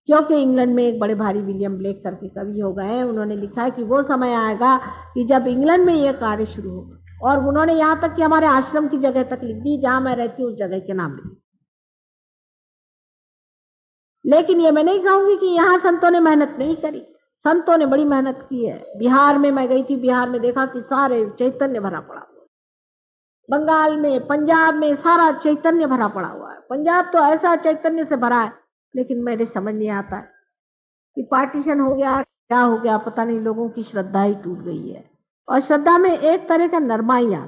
क्योंकि इंग्लैंड में एक बड़े भारी विलियम ब्लेक करके कवि हो गए हैं। उन्होंने लिखा है कि वो समय आएगा कि जब इंग्लैंड में ये कार्य शुरू होगा, और उन्होंने यहाँ तक कि हमारे आश्रम की जगह तक लिख दी, जहां मैं रहती हूँ उस जगह के नाम लिख। लेकिन ये मैं नहीं कहूंगी कि यहाँ संतों ने मेहनत नहीं करी, संतों ने बड़ी मेहनत की है। बिहार में मैं गई थी, बिहार में देखा कि सारे चैतन्य भरा पड़ा हुआ है। बंगाल में, पंजाब में सारा चैतन्य भरा पड़ा हुआ है। पंजाब तो ऐसा चैतन्य से भरा है, लेकिन मेरे समझ नहीं आता है कि पार्टीशन हो गया क्या हो गया, पता नहीं। लोगों की श्रद्धा ही टूट गई है, और श्रद्धा में एक तरह का नरमाई आ,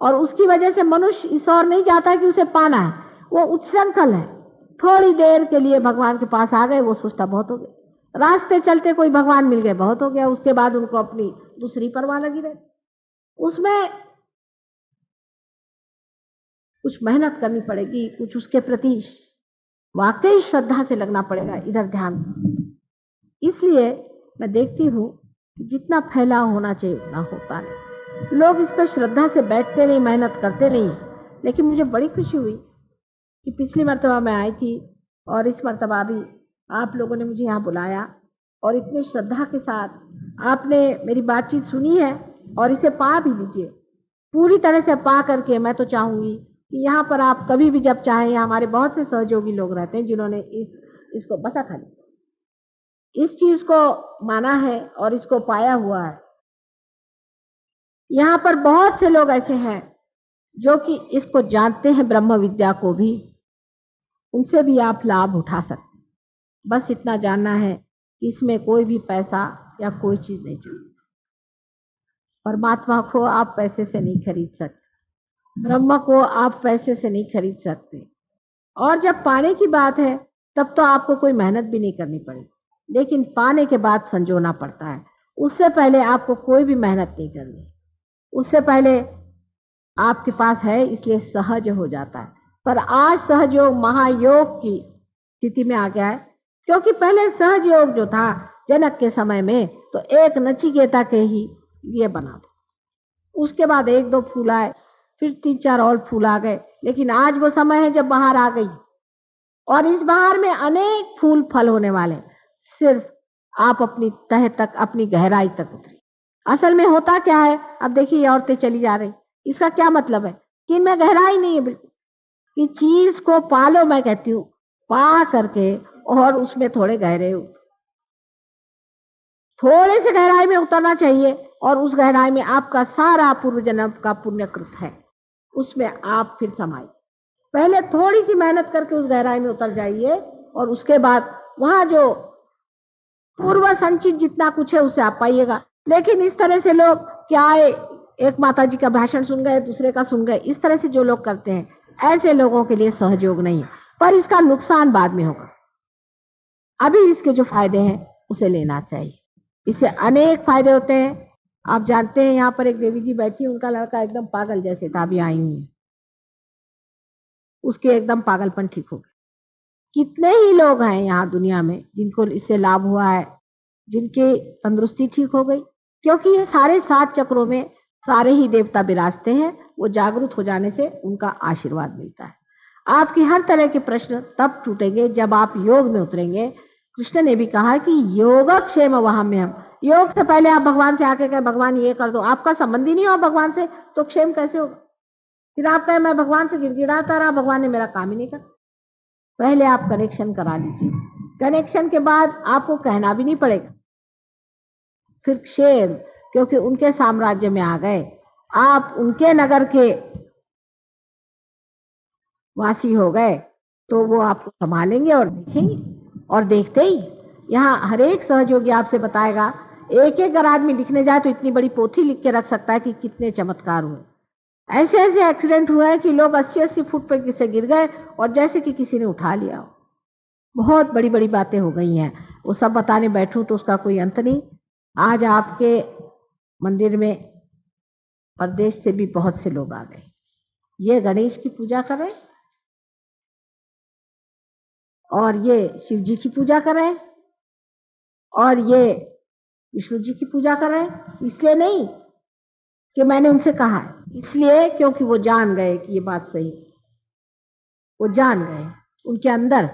और उसकी वजह से मनुष्य इस ओर नहीं जाता है कि उसे पाना है, वो उच्छृंखल है। थोड़ी देर के लिए भगवान के पास आ गए, वो सोचता बहुत हो गया। रास्ते चलते कोई भगवान मिल गए, बहुत हो गया। उसके बाद उनको अपनी दूसरी परवाह लगी रहे। उसमें कुछ मेहनत करनी पड़ेगी, कुछ उसके प्रति वाकई श्रद्धा से लगना पड़ेगा, इधर ध्यान। इसलिए मैं देखती हूँ जितना फैलाव होना चाहिए उतना होता नहीं। लोग इस पर श्रद्धा से बैठते नहीं, मेहनत करते नहीं। लेकिन मुझे बड़ी खुशी हुई कि पिछली मर्तबा मैं आई थी और इस मर्तबा भी आप लोगों ने मुझे यहाँ बुलाया, और इतनी श्रद्धा के साथ आपने मेरी बातचीत सुनी है, और इसे पा भी लीजिए पूरी तरह से। पा करके मैं तो चाहूंगी कि यहाँ पर आप कभी भी जब चाहें, हमारे बहुत से सहयोगी लोग रहते हैं जिन्होंने इसको बता खाली इस चीज को माना है और इसको पाया हुआ है। यहाँ पर बहुत से लोग ऐसे हैं जो कि इसको जानते हैं, ब्रह्म विद्या को भी, उनसे भी आप लाभ उठा सकते। बस इतना जानना है कि इसमें कोई भी पैसा या कोई चीज नहीं चाहिए। परमात्मा को आप पैसे से नहीं खरीद सकते, ब्रह्म को आप पैसे से नहीं खरीद सकते। और जब पाने की बात है तब तो आपको कोई मेहनत भी नहीं करनी पड़ेगी, लेकिन पाने के बाद संजोना पड़ता है। उससे पहले आपको कोई भी मेहनत नहीं करनी, उससे पहले आपके पास है, इसलिए सहज हो जाता है। पर आज सहयोग महायोग की स्थिति में आ गया है, क्योंकि पहले सहज योग जो था जनक के समय में, तो एक नचिकेता के ही लिए बना था। उसके बाद एक दो फूल आए, फिर 3-4 और फूल आ गए। लेकिन आज वो समय है जब बहार आ गई, और इस बहार में अनेक फूल फल होने वाले। सिर्फ आप अपनी तह तक, अपनी गहराई तक उतरी। असल में होता क्या है, अब देखिए ये औरतें चली जा रही, इसका क्या मतलब है कि इनमें गहराई नहीं है बिल्कुल। कि चीज को पालो, मैं कहती हूँ, पा करके और उसमें थोड़े गहरे थोड़े से गहराई में उतरना चाहिए, और उस गहराई में आपका सारा पूर्व जन्म का पुण्यकृत है, उसमें आप फिर समाइए। पहले थोड़ी सी मेहनत करके उस गहराई में उतर जाइए, और उसके बाद वहां जो पूर्व संचित जितना कुछ है उसे आप पाइएगा। लेकिन इस तरह से लोग क्या आए, एक माता जी का भाषण सुन गए, दूसरे का सुन गए, इस तरह से जो लोग करते हैं, ऐसे लोगों के लिए सहयोग नहीं है। पर इसका नुकसान बाद में होगा। अभी इसके जो फायदे हैं उसे लेना चाहिए। इससे अनेक फायदे होते हैं। आप जानते हैं, यहाँ पर एक देवी जी बैठी, उनका लड़का एकदम पागल जैसे था, अभी आई हुई, उसके एकदम पागलपन ठीक हो गया। कितने ही लोग हैं यहाँ दुनिया में जिनको इससे लाभ हुआ है, जिनकी तंदुरुस्ती ठीक हो गई, क्योंकि ये सारे 7 चक्रों में सारे ही देवता विराजते हैं। वो जागरूक हो जाने से उनका आशीर्वाद मिलता है। आपकी हर तरह के प्रश्न तब टूटेंगे जब आप योग में उतरेंगे। कृष्ण ने भी कहा कि योगक्षेम वहाम्यहम्। योग से पहले आप भगवान से आके कहे भगवान ये कर दो, आपका संबंध ही नहीं हो भगवान से, तो क्षेम कैसे होगा? फिर आप कहे मैं भगवान से गिड़गिड़ाता रहा, भगवान ने मेरा काम ही नहीं करा। पहले आप कनेक्शन करा लीजिए, कनेक्शन के बाद आपको कहना भी नहीं पड़ेगा। फिर क्षेम, क्योंकि उनके साम्राज्य में आ गए, आप उनके नगर के वासी हो गए, तो वो आपको संभालेंगे और देखेंगे। और देखते ही यहाँ हर एक सहयोगी आपसे बताएगा, एक एक अगर आदमी लिखने जाए तो इतनी बड़ी पोथी लिख के रख सकता है कि कितने चमत्कार हुए। ऐसे ऐसे एक्सीडेंट हुए हैं कि लोग 80-80 फुट पे से गिर गए और जैसे कि किसी ने उठा लिया हो। बहुत बड़ी बड़ी बातें हो गई हैं, वो सब बताने बैठूं तो उसका कोई अंत नहीं। आज आपके मंदिर में प्रदेश से भी बहुत से लोग आ गए। ये गणेश की पूजा करें और ये शिव जी की पूजा करें और ये विष्णु जी की पूजा करें। इसलिए नहीं कि मैंने उनसे कहा है, इसलिए क्योंकि वो जान गए कि ये बात सही है। वो जान गए, उनके अंदर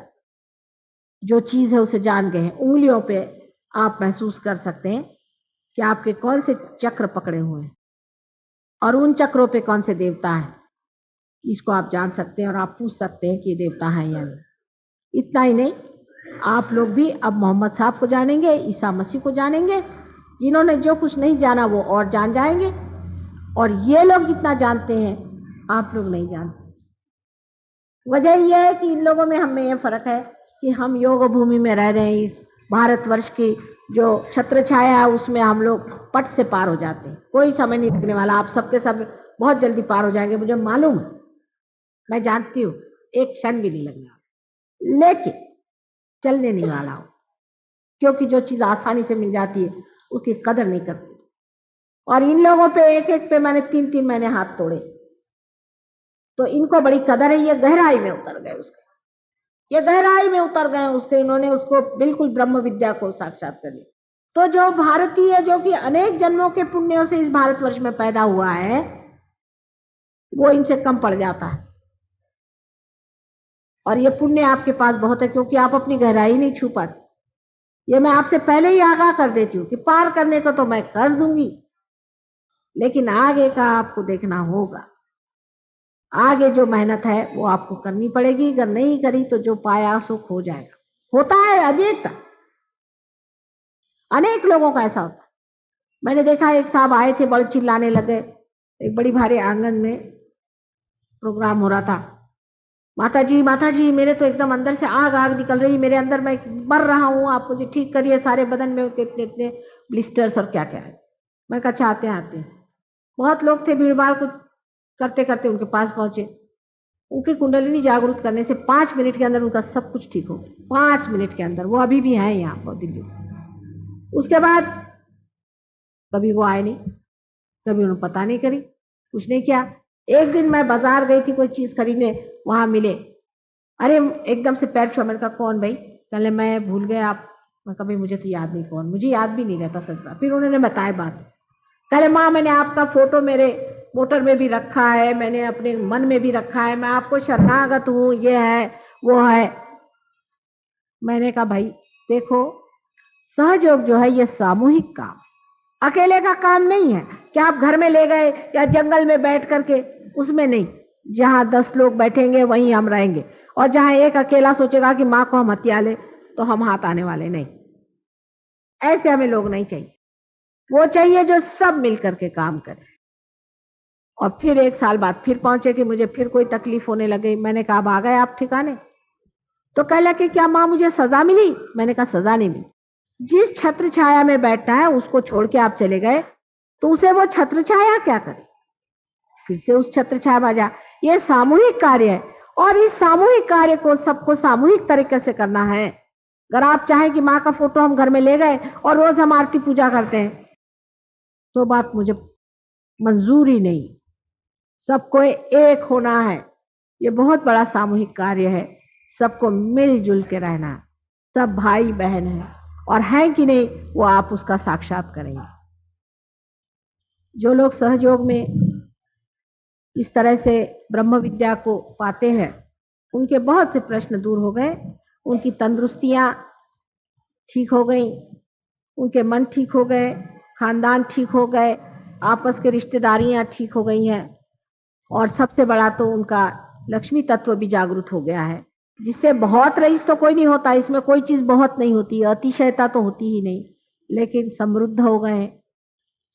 जो चीज है उसे जान गए हैं। उंगलियों पे आप महसूस कर सकते हैं कि आपके कौन से चक्र पकड़े हुए हैं और उन चक्रों पे कौन से देवता हैं। इसको आप जान सकते हैं और आप पूछ सकते हैं कि ये देवता हैं या नहीं। इतना ही नहीं, आप लोग भी अब मोहम्मद साहब को जानेंगे, ईसा मसीह को जानेंगे। जिन्होंने जो कुछ नहीं जाना वो और जान जाएंगे, और ये लोग जितना जानते हैं आप लोग नहीं जानते। वजह यह है कि इन लोगों में हमें यह फर्क है कि हम योग भूमि में रह रहे हैं। इस भारतवर्ष की जो छत्र छाया है उसमें हम लोग पट से पार हो जाते हैं, कोई समय नहीं लगने वाला। आप सबके सब बहुत जल्दी पार हो जाएंगे, मुझे मालूम है, मैं जानती हूँ, एक क्षण भी नहीं लगने वाला। लेकिन चलने नहीं वाला हो, क्योंकि जो चीज आसानी से मिल जाती है उसकी कदर नहीं करती। और इन लोगों पे एक एक पे मैंने 3-3 महीने हाथ तोड़े, तो इनको बड़ी कदर है। ये गहराई में उतर गए उसके, ये गहराई में उतर गए उसके, इन्होंने उसको बिल्कुल ब्रह्म विद्या को साक्षात कर लिया। तो जो भारतीय, जो कि अनेक जन्मों के पुण्यों से इस भारतवर्ष में पैदा हुआ है, वो इनसे कम पड़ जाता है। और ये पुण्य आपके पास बहुत है, क्योंकि आप अपनी गहराई नहीं छू पाते। ये मैं आपसे पहले ही आगाह कर देती हूँ कि पार करने को तो मैं कर दूंगी, लेकिन आगे का आपको देखना होगा। आगे जो मेहनत है वो आपको करनी पड़ेगी। अगर नहीं करी तो जो पाया सो खो जाएगा। होता है अनेक लोगों का ऐसा होता है। मैंने देखा एक साहब आए थे, बड़े चिल्लाने लगे, एक बड़ी भारी आंगन में प्रोग्राम हो रहा था। माता जी मेरे तो एकदम अंदर से आग आग निकल रही, मेरे अंदर मैं मर रहा हूँ, आप मुझे ठीक करिए। सारे बदन में इतने इतने ब्लिस्टर्स और क्या क्या है। मैं कहा आते हैं। बहुत लोग थे, भीड़ भाड़, कुछ करते करते उनके पास पहुंचे। उनकी कुंडलिनी जागरूक करने से 5 मिनट के अंदर उनका सब कुछ ठीक हो गया। 5 मिनट के अंदर। वो अभी भी हैं यहाँ पर दिल्ली। उसके बाद कभी वो आए नहीं, कभी उन्होंने पता नहीं करी, कुछ नहीं किया। एक दिन मैं बाजार गई थी कोई चीज खरीदने, वहां मिले। अरे एकदम से पैर छुआ। मैंने कहा कौन भाई? कहले मैं भूल गया आप। मैं कभी मुझे तो याद नहीं कौन, मुझे याद भी नहीं रहता सच बात। फिर उन्होंने बताया बात। कहले माँ मैंने आपका फोटो मेरे मोटर में भी रखा है, मैंने अपने मन में भी रखा है, मैं आपको शरणागत हूँ, ये है वो है। मैंने कहा भाई देखो, सहयोग जो है ये सामूहिक काम, अकेले का काम नहीं है कि आप घर में ले गए या जंगल में बैठ करके, उसमें नहीं। जहां 10 लोग बैठेंगे वहीं हम रहेंगे, और जहां एक अकेला सोचेगा कि माँ को हम हत्या ले तो हम हाथ आने वाले नहीं। ऐसे हमें लोग नहीं चाहिए। वो चाहिए जो सब मिलकर के काम करे। और फिर 1 साल बाद फिर पहुंचे कि मुझे फिर कोई तकलीफ होने लगी। मैंने कहा अब आ गए आप ठिकाने? तो कह लगे क्या माँ मुझे सजा मिली? मैंने कहा सजा नहीं मिली। जिस छत्र छाया में बैठना है उसको छोड़ के आप चले गए, तो उसे वो छत्र छाया क्या करे? फिर से उस छत्र छाया में जा। ये सामूहिक कार्य है, और इस सामूहिक कार्य को सबको सामूहिक तरीके से करना है। अगर आप चाहें कि माँ का फोटो हम घर में ले गए और रोज हम आरती पूजा करते हैं, तो बात मुझे मंजूर ही नहीं। सबको एक होना है। ये बहुत बड़ा सामूहिक कार्य है। सबको मिलजुल के रहना है, सब भाई बहन है, और है कि नहीं वो आप उसका साक्षात करेंगे। जो लोग सहयोग में इस तरह से ब्रह्म विद्या को पाते हैं, उनके बहुत से प्रश्न दूर हो गए, उनकी तंदुरुस्तियां ठीक हो गई, उनके मन ठीक हो गए, खानदान ठीक हो गए, आपस के रिश्तेदारियां ठीक हो गई हैं, और सबसे बड़ा तो उनका लक्ष्मी तत्व भी जागृत हो गया है, जिससे बहुत रईस तो कोई नहीं होता, इसमें कोई चीज बहुत नहीं होती, अतिशयता तो होती ही नहीं, लेकिन समृद्ध हो गए,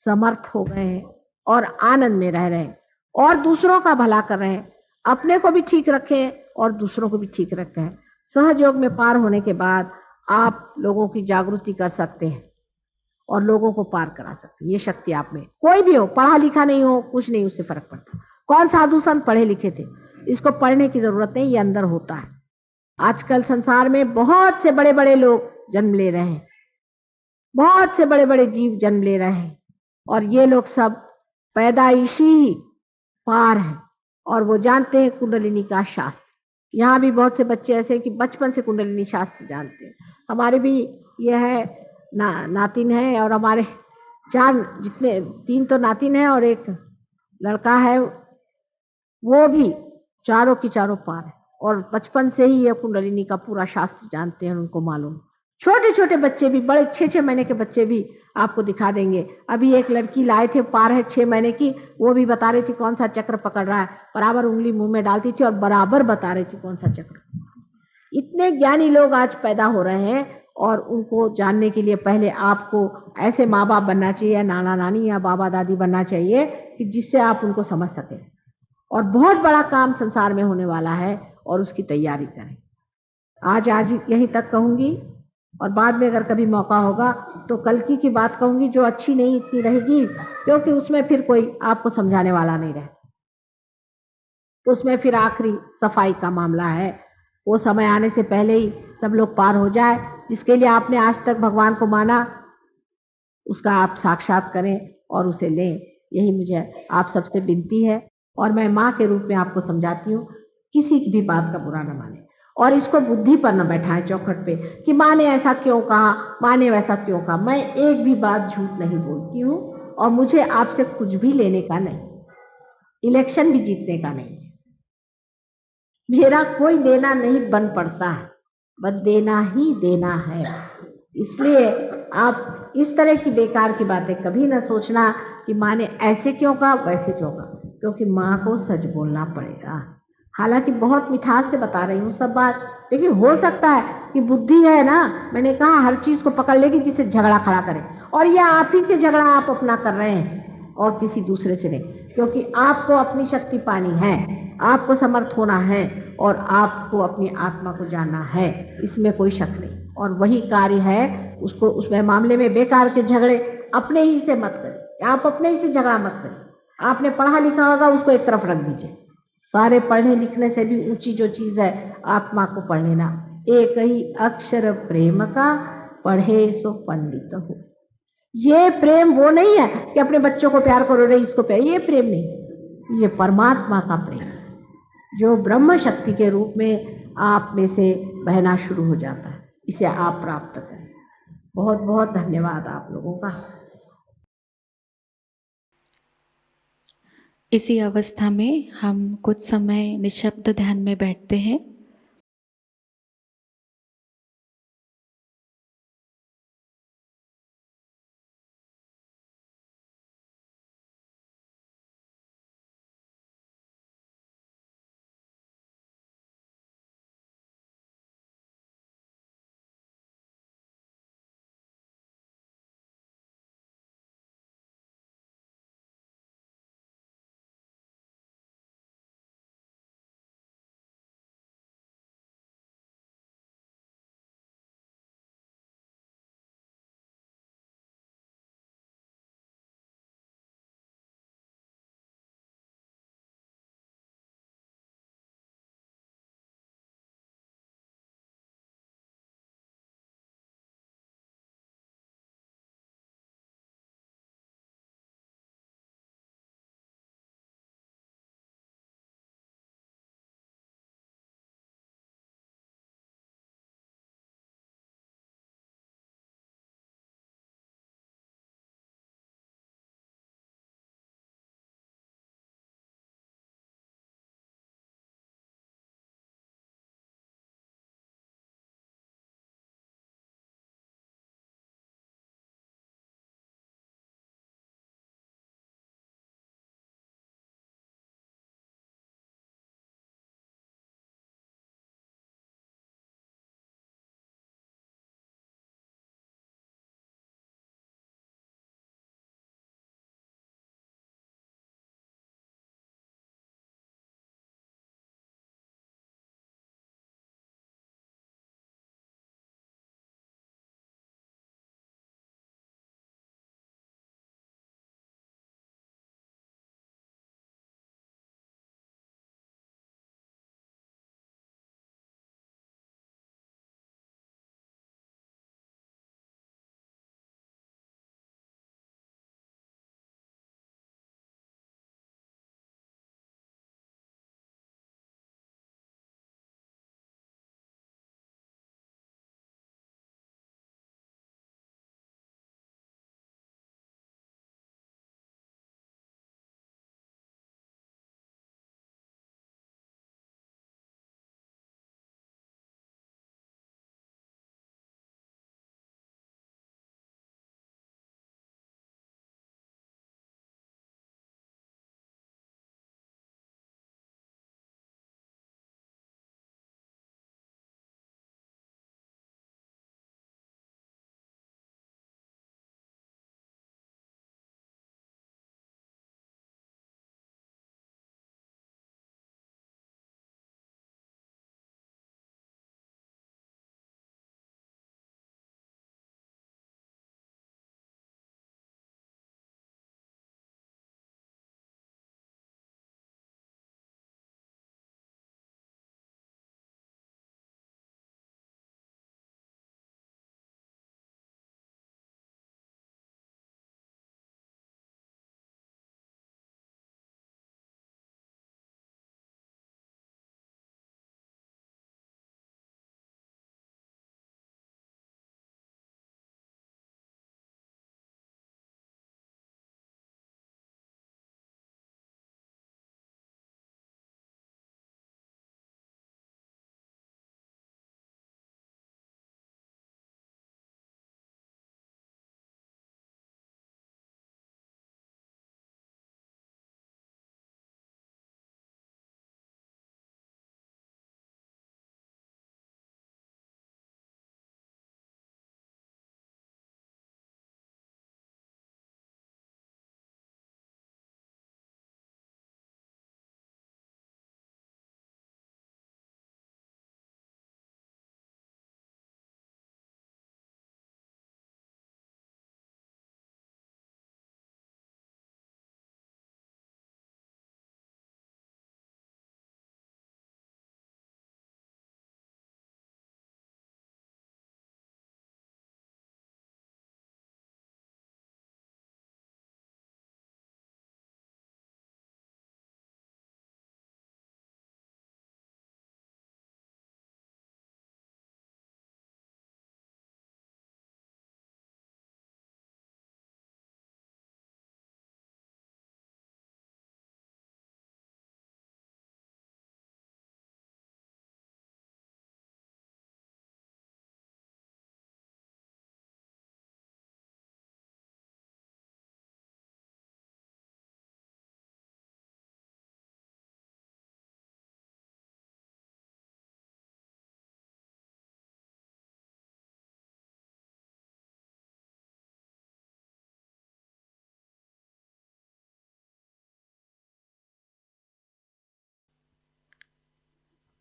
समर्थ हो गए हैं और आनंद में रह रहे हैं और दूसरों का भला कर रहे हैं, अपने को भी ठीक रखें और दूसरों को भी ठीक रखें। सहयोग में पार होने के बाद आप लोगों की जागृति कर सकते हैं और लोगों को पार करा सकते हैं। ये शक्ति आप में, कोई भी हो, पढ़ा लिखा नहीं हो, कुछ नहीं, उससे फर्क पड़ता। कौन साधु संत पढ़े लिखे थे, इसको पढ़ने की जरूरत नहीं, ये अंदर होता है। आजकल संसार में बहुत से बड़े बड़े लोग जन्म ले रहे हैं, बहुत से बड़े बड़े जीव जन्म ले रहे हैं, और ये लोग सब पैदाइशी ही पार हैं और वो जानते हैं कुंडलिनी का शास्त्र। यहाँ भी बहुत से बच्चे ऐसे हैं कि बचपन से कुंडलिनी शास्त्र जानते हैं। हमारे भी ये है नातिन है, और हमारे 3 तो नातिन है और एक लड़का है, वो भी चारों की चारों पार है और बचपन से ही ये कुंडलिनी का पूरा शास्त्र जानते हैं, उनको मालूम। छोटे छोटे बच्चे भी, बड़े 6-6 महीने के बच्चे भी आपको दिखा देंगे। अभी एक लड़की लाए थे, पार है 6 महीने की, वो भी बता रही थी कौन सा चक्र पकड़ रहा है, बराबर उंगली मुंह में डालती थी और बराबर बता रही थी कौन सा चक्र। इतने ज्ञानी लोग आज पैदा हो रहे हैं, और उनको जानने के लिए पहले आपको ऐसे माँ बाप बनना चाहिए, नाना नानी या बाबा दादी बनना चाहिए कि जिससे आप उनको समझ सकें। और बहुत बड़ा काम संसार में होने वाला है और उसकी तैयारी करें। आज यहीं तक कहूंगी, और बाद में अगर कभी मौका होगा तो कल की बात कहूंगी, जो अच्छी नहीं इतनी रहेगी, क्योंकि उसमें फिर कोई आपको समझाने वाला नहीं रहे, तो उसमें फिर आखिरी सफाई का मामला है। वो समय आने से पहले ही सब लोग पार हो जाए। जिसके लिए आपने आज तक भगवान को माना, उसका आप साक्षात करें और उसे लें, यही मुझे आप सबसे विनती है। और मैं माँ के रूप में आपको समझाती हूँ, किसी की भी बात का बुरा न माने, और इसको बुद्धि पर न बैठाएं चौखट पे कि माँ ने ऐसा क्यों कहा, माँ ने वैसा क्यों कहा। मैं एक भी बात झूठ नहीं बोलती हूँ, और मुझे आपसे कुछ भी लेने का नहीं, इलेक्शन भी जीतने का नहीं, मेरा कोई लेना नहीं बन पड़ता है, बस देना ही देना है। इसलिए आप इस तरह की बेकार की बातें कभी ना सोचना कि माँ ने ऐसे क्यों कहा, वैसे क्यों कहा, क्योंकि माँ को सच बोलना पड़ेगा। हालांकि बहुत मिठास से बता रही हूँ सब बात, लेकिन हो सकता है कि बुद्धि है ना, मैंने कहा हर चीज को पकड़ लेगी जिससे झगड़ा खड़ा करे, और यह आप ही से झगड़ा आप अपना कर रहे हैं और किसी दूसरे से नहीं, क्योंकि आपको अपनी शक्ति पानी है, आपको समर्थ होना है, और आपको अपनी आत्मा को जानना है, इसमें कोई शक नहीं। और वही कार्य है, उसको उसमें मामले में बेकार के झगड़े अपने ही से मत करें, आप अपने ही से झगड़ा मत करें। आपने पढ़ा लिखा होगा, उसको एक तरफ रख दीजिए। सारे पढ़ने लिखने से भी ऊंची जो चीज है, आत्मा को पढ़ लेना। एक ही अक्षर प्रेम का, पढ़े सो पंडित हो। ये प्रेम वो नहीं है कि अपने बच्चों को प्यार करो, रही इसको प्यार, ये प्रेम नहीं, ये परमात्मा का प्रेम जो ब्रह्म शक्ति के रूप में आप में से बहना शुरू हो जाता है, इसे आप प्राप्त करें। बहुत बहुत धन्यवाद आप लोगों का। इसी अवस्था में हम कुछ समय निशब्द ध्यान में बैठते हैं।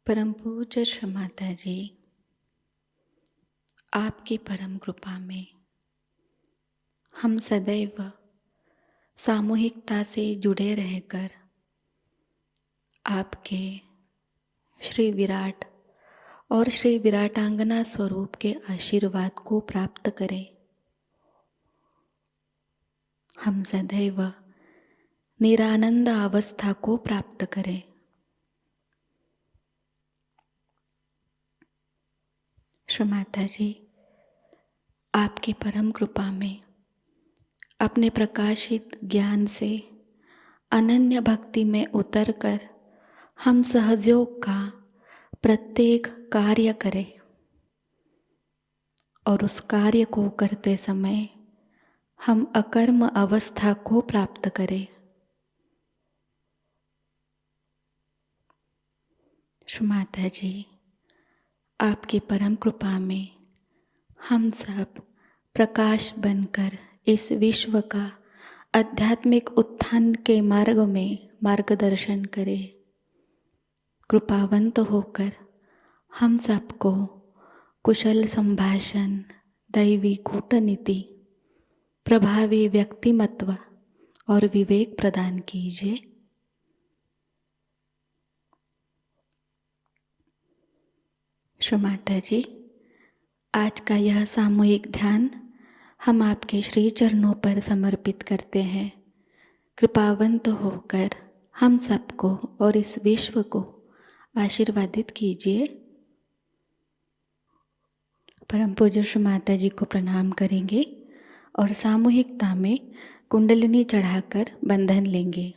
परम पूज्य श्री माता जी, आपकी परम कृपा में हम सदैव सामूहिकता से जुड़े रहकर आपके श्री विराट और श्री विराटांगना स्वरूप के आशीर्वाद को प्राप्त करें। हम सदैव निरानंद अवस्था को प्राप्त करें। श्री माता जी, आपकी परम कृपा में अपने प्रकाशित ज्ञान से अनन्य भक्ति में उतरकर हम सहयोग का प्रत्येक कार्य करें और उस कार्य को करते समय हम अकर्म अवस्था को प्राप्त करें। श्री माता जी, आपकी परम कृपा में हम सब प्रकाश बनकर इस विश्व का आध्यात्मिक उत्थान के मार्ग में मार्गदर्शन करें। कृपावंत होकर हम सबको कुशल संभाषण, दैवी कूटनीति, प्रभावी व्यक्तिमत्व और विवेक प्रदान कीजिए। श्री माता जी, आज का यह सामूहिक ध्यान हम आपके श्री चरणों पर समर्पित करते हैं। कृपावंत होकर हम सबको और इस विश्व को आशीर्वादित कीजिए। परम पूज्य श्री माता जी को प्रणाम करेंगे और सामूहिकता में कुंडलिनी चढ़ाकर बंधन लेंगे।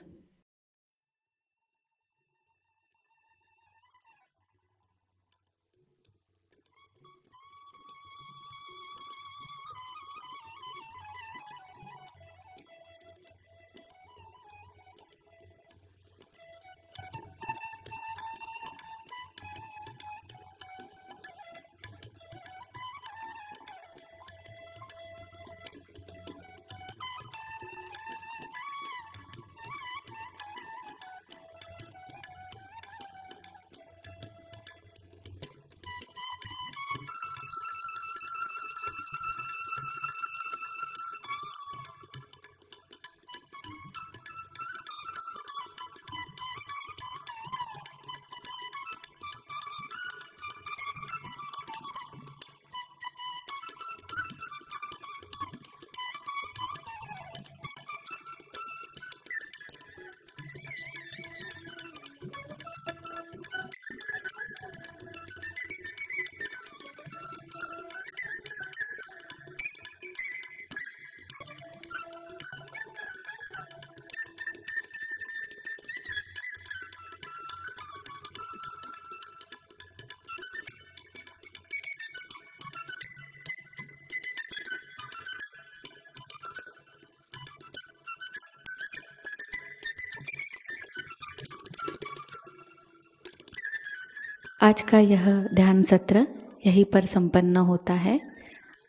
आज का यह ध्यान सत्र यहीं पर संपन्न होता है।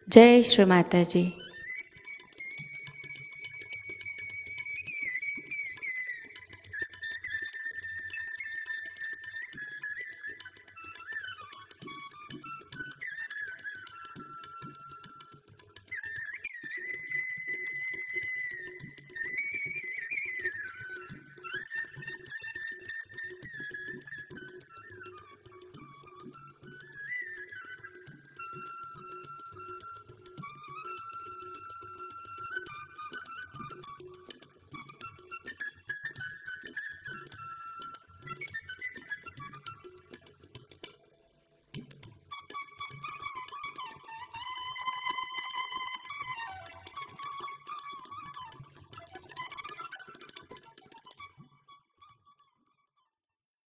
जय श्री माता जी।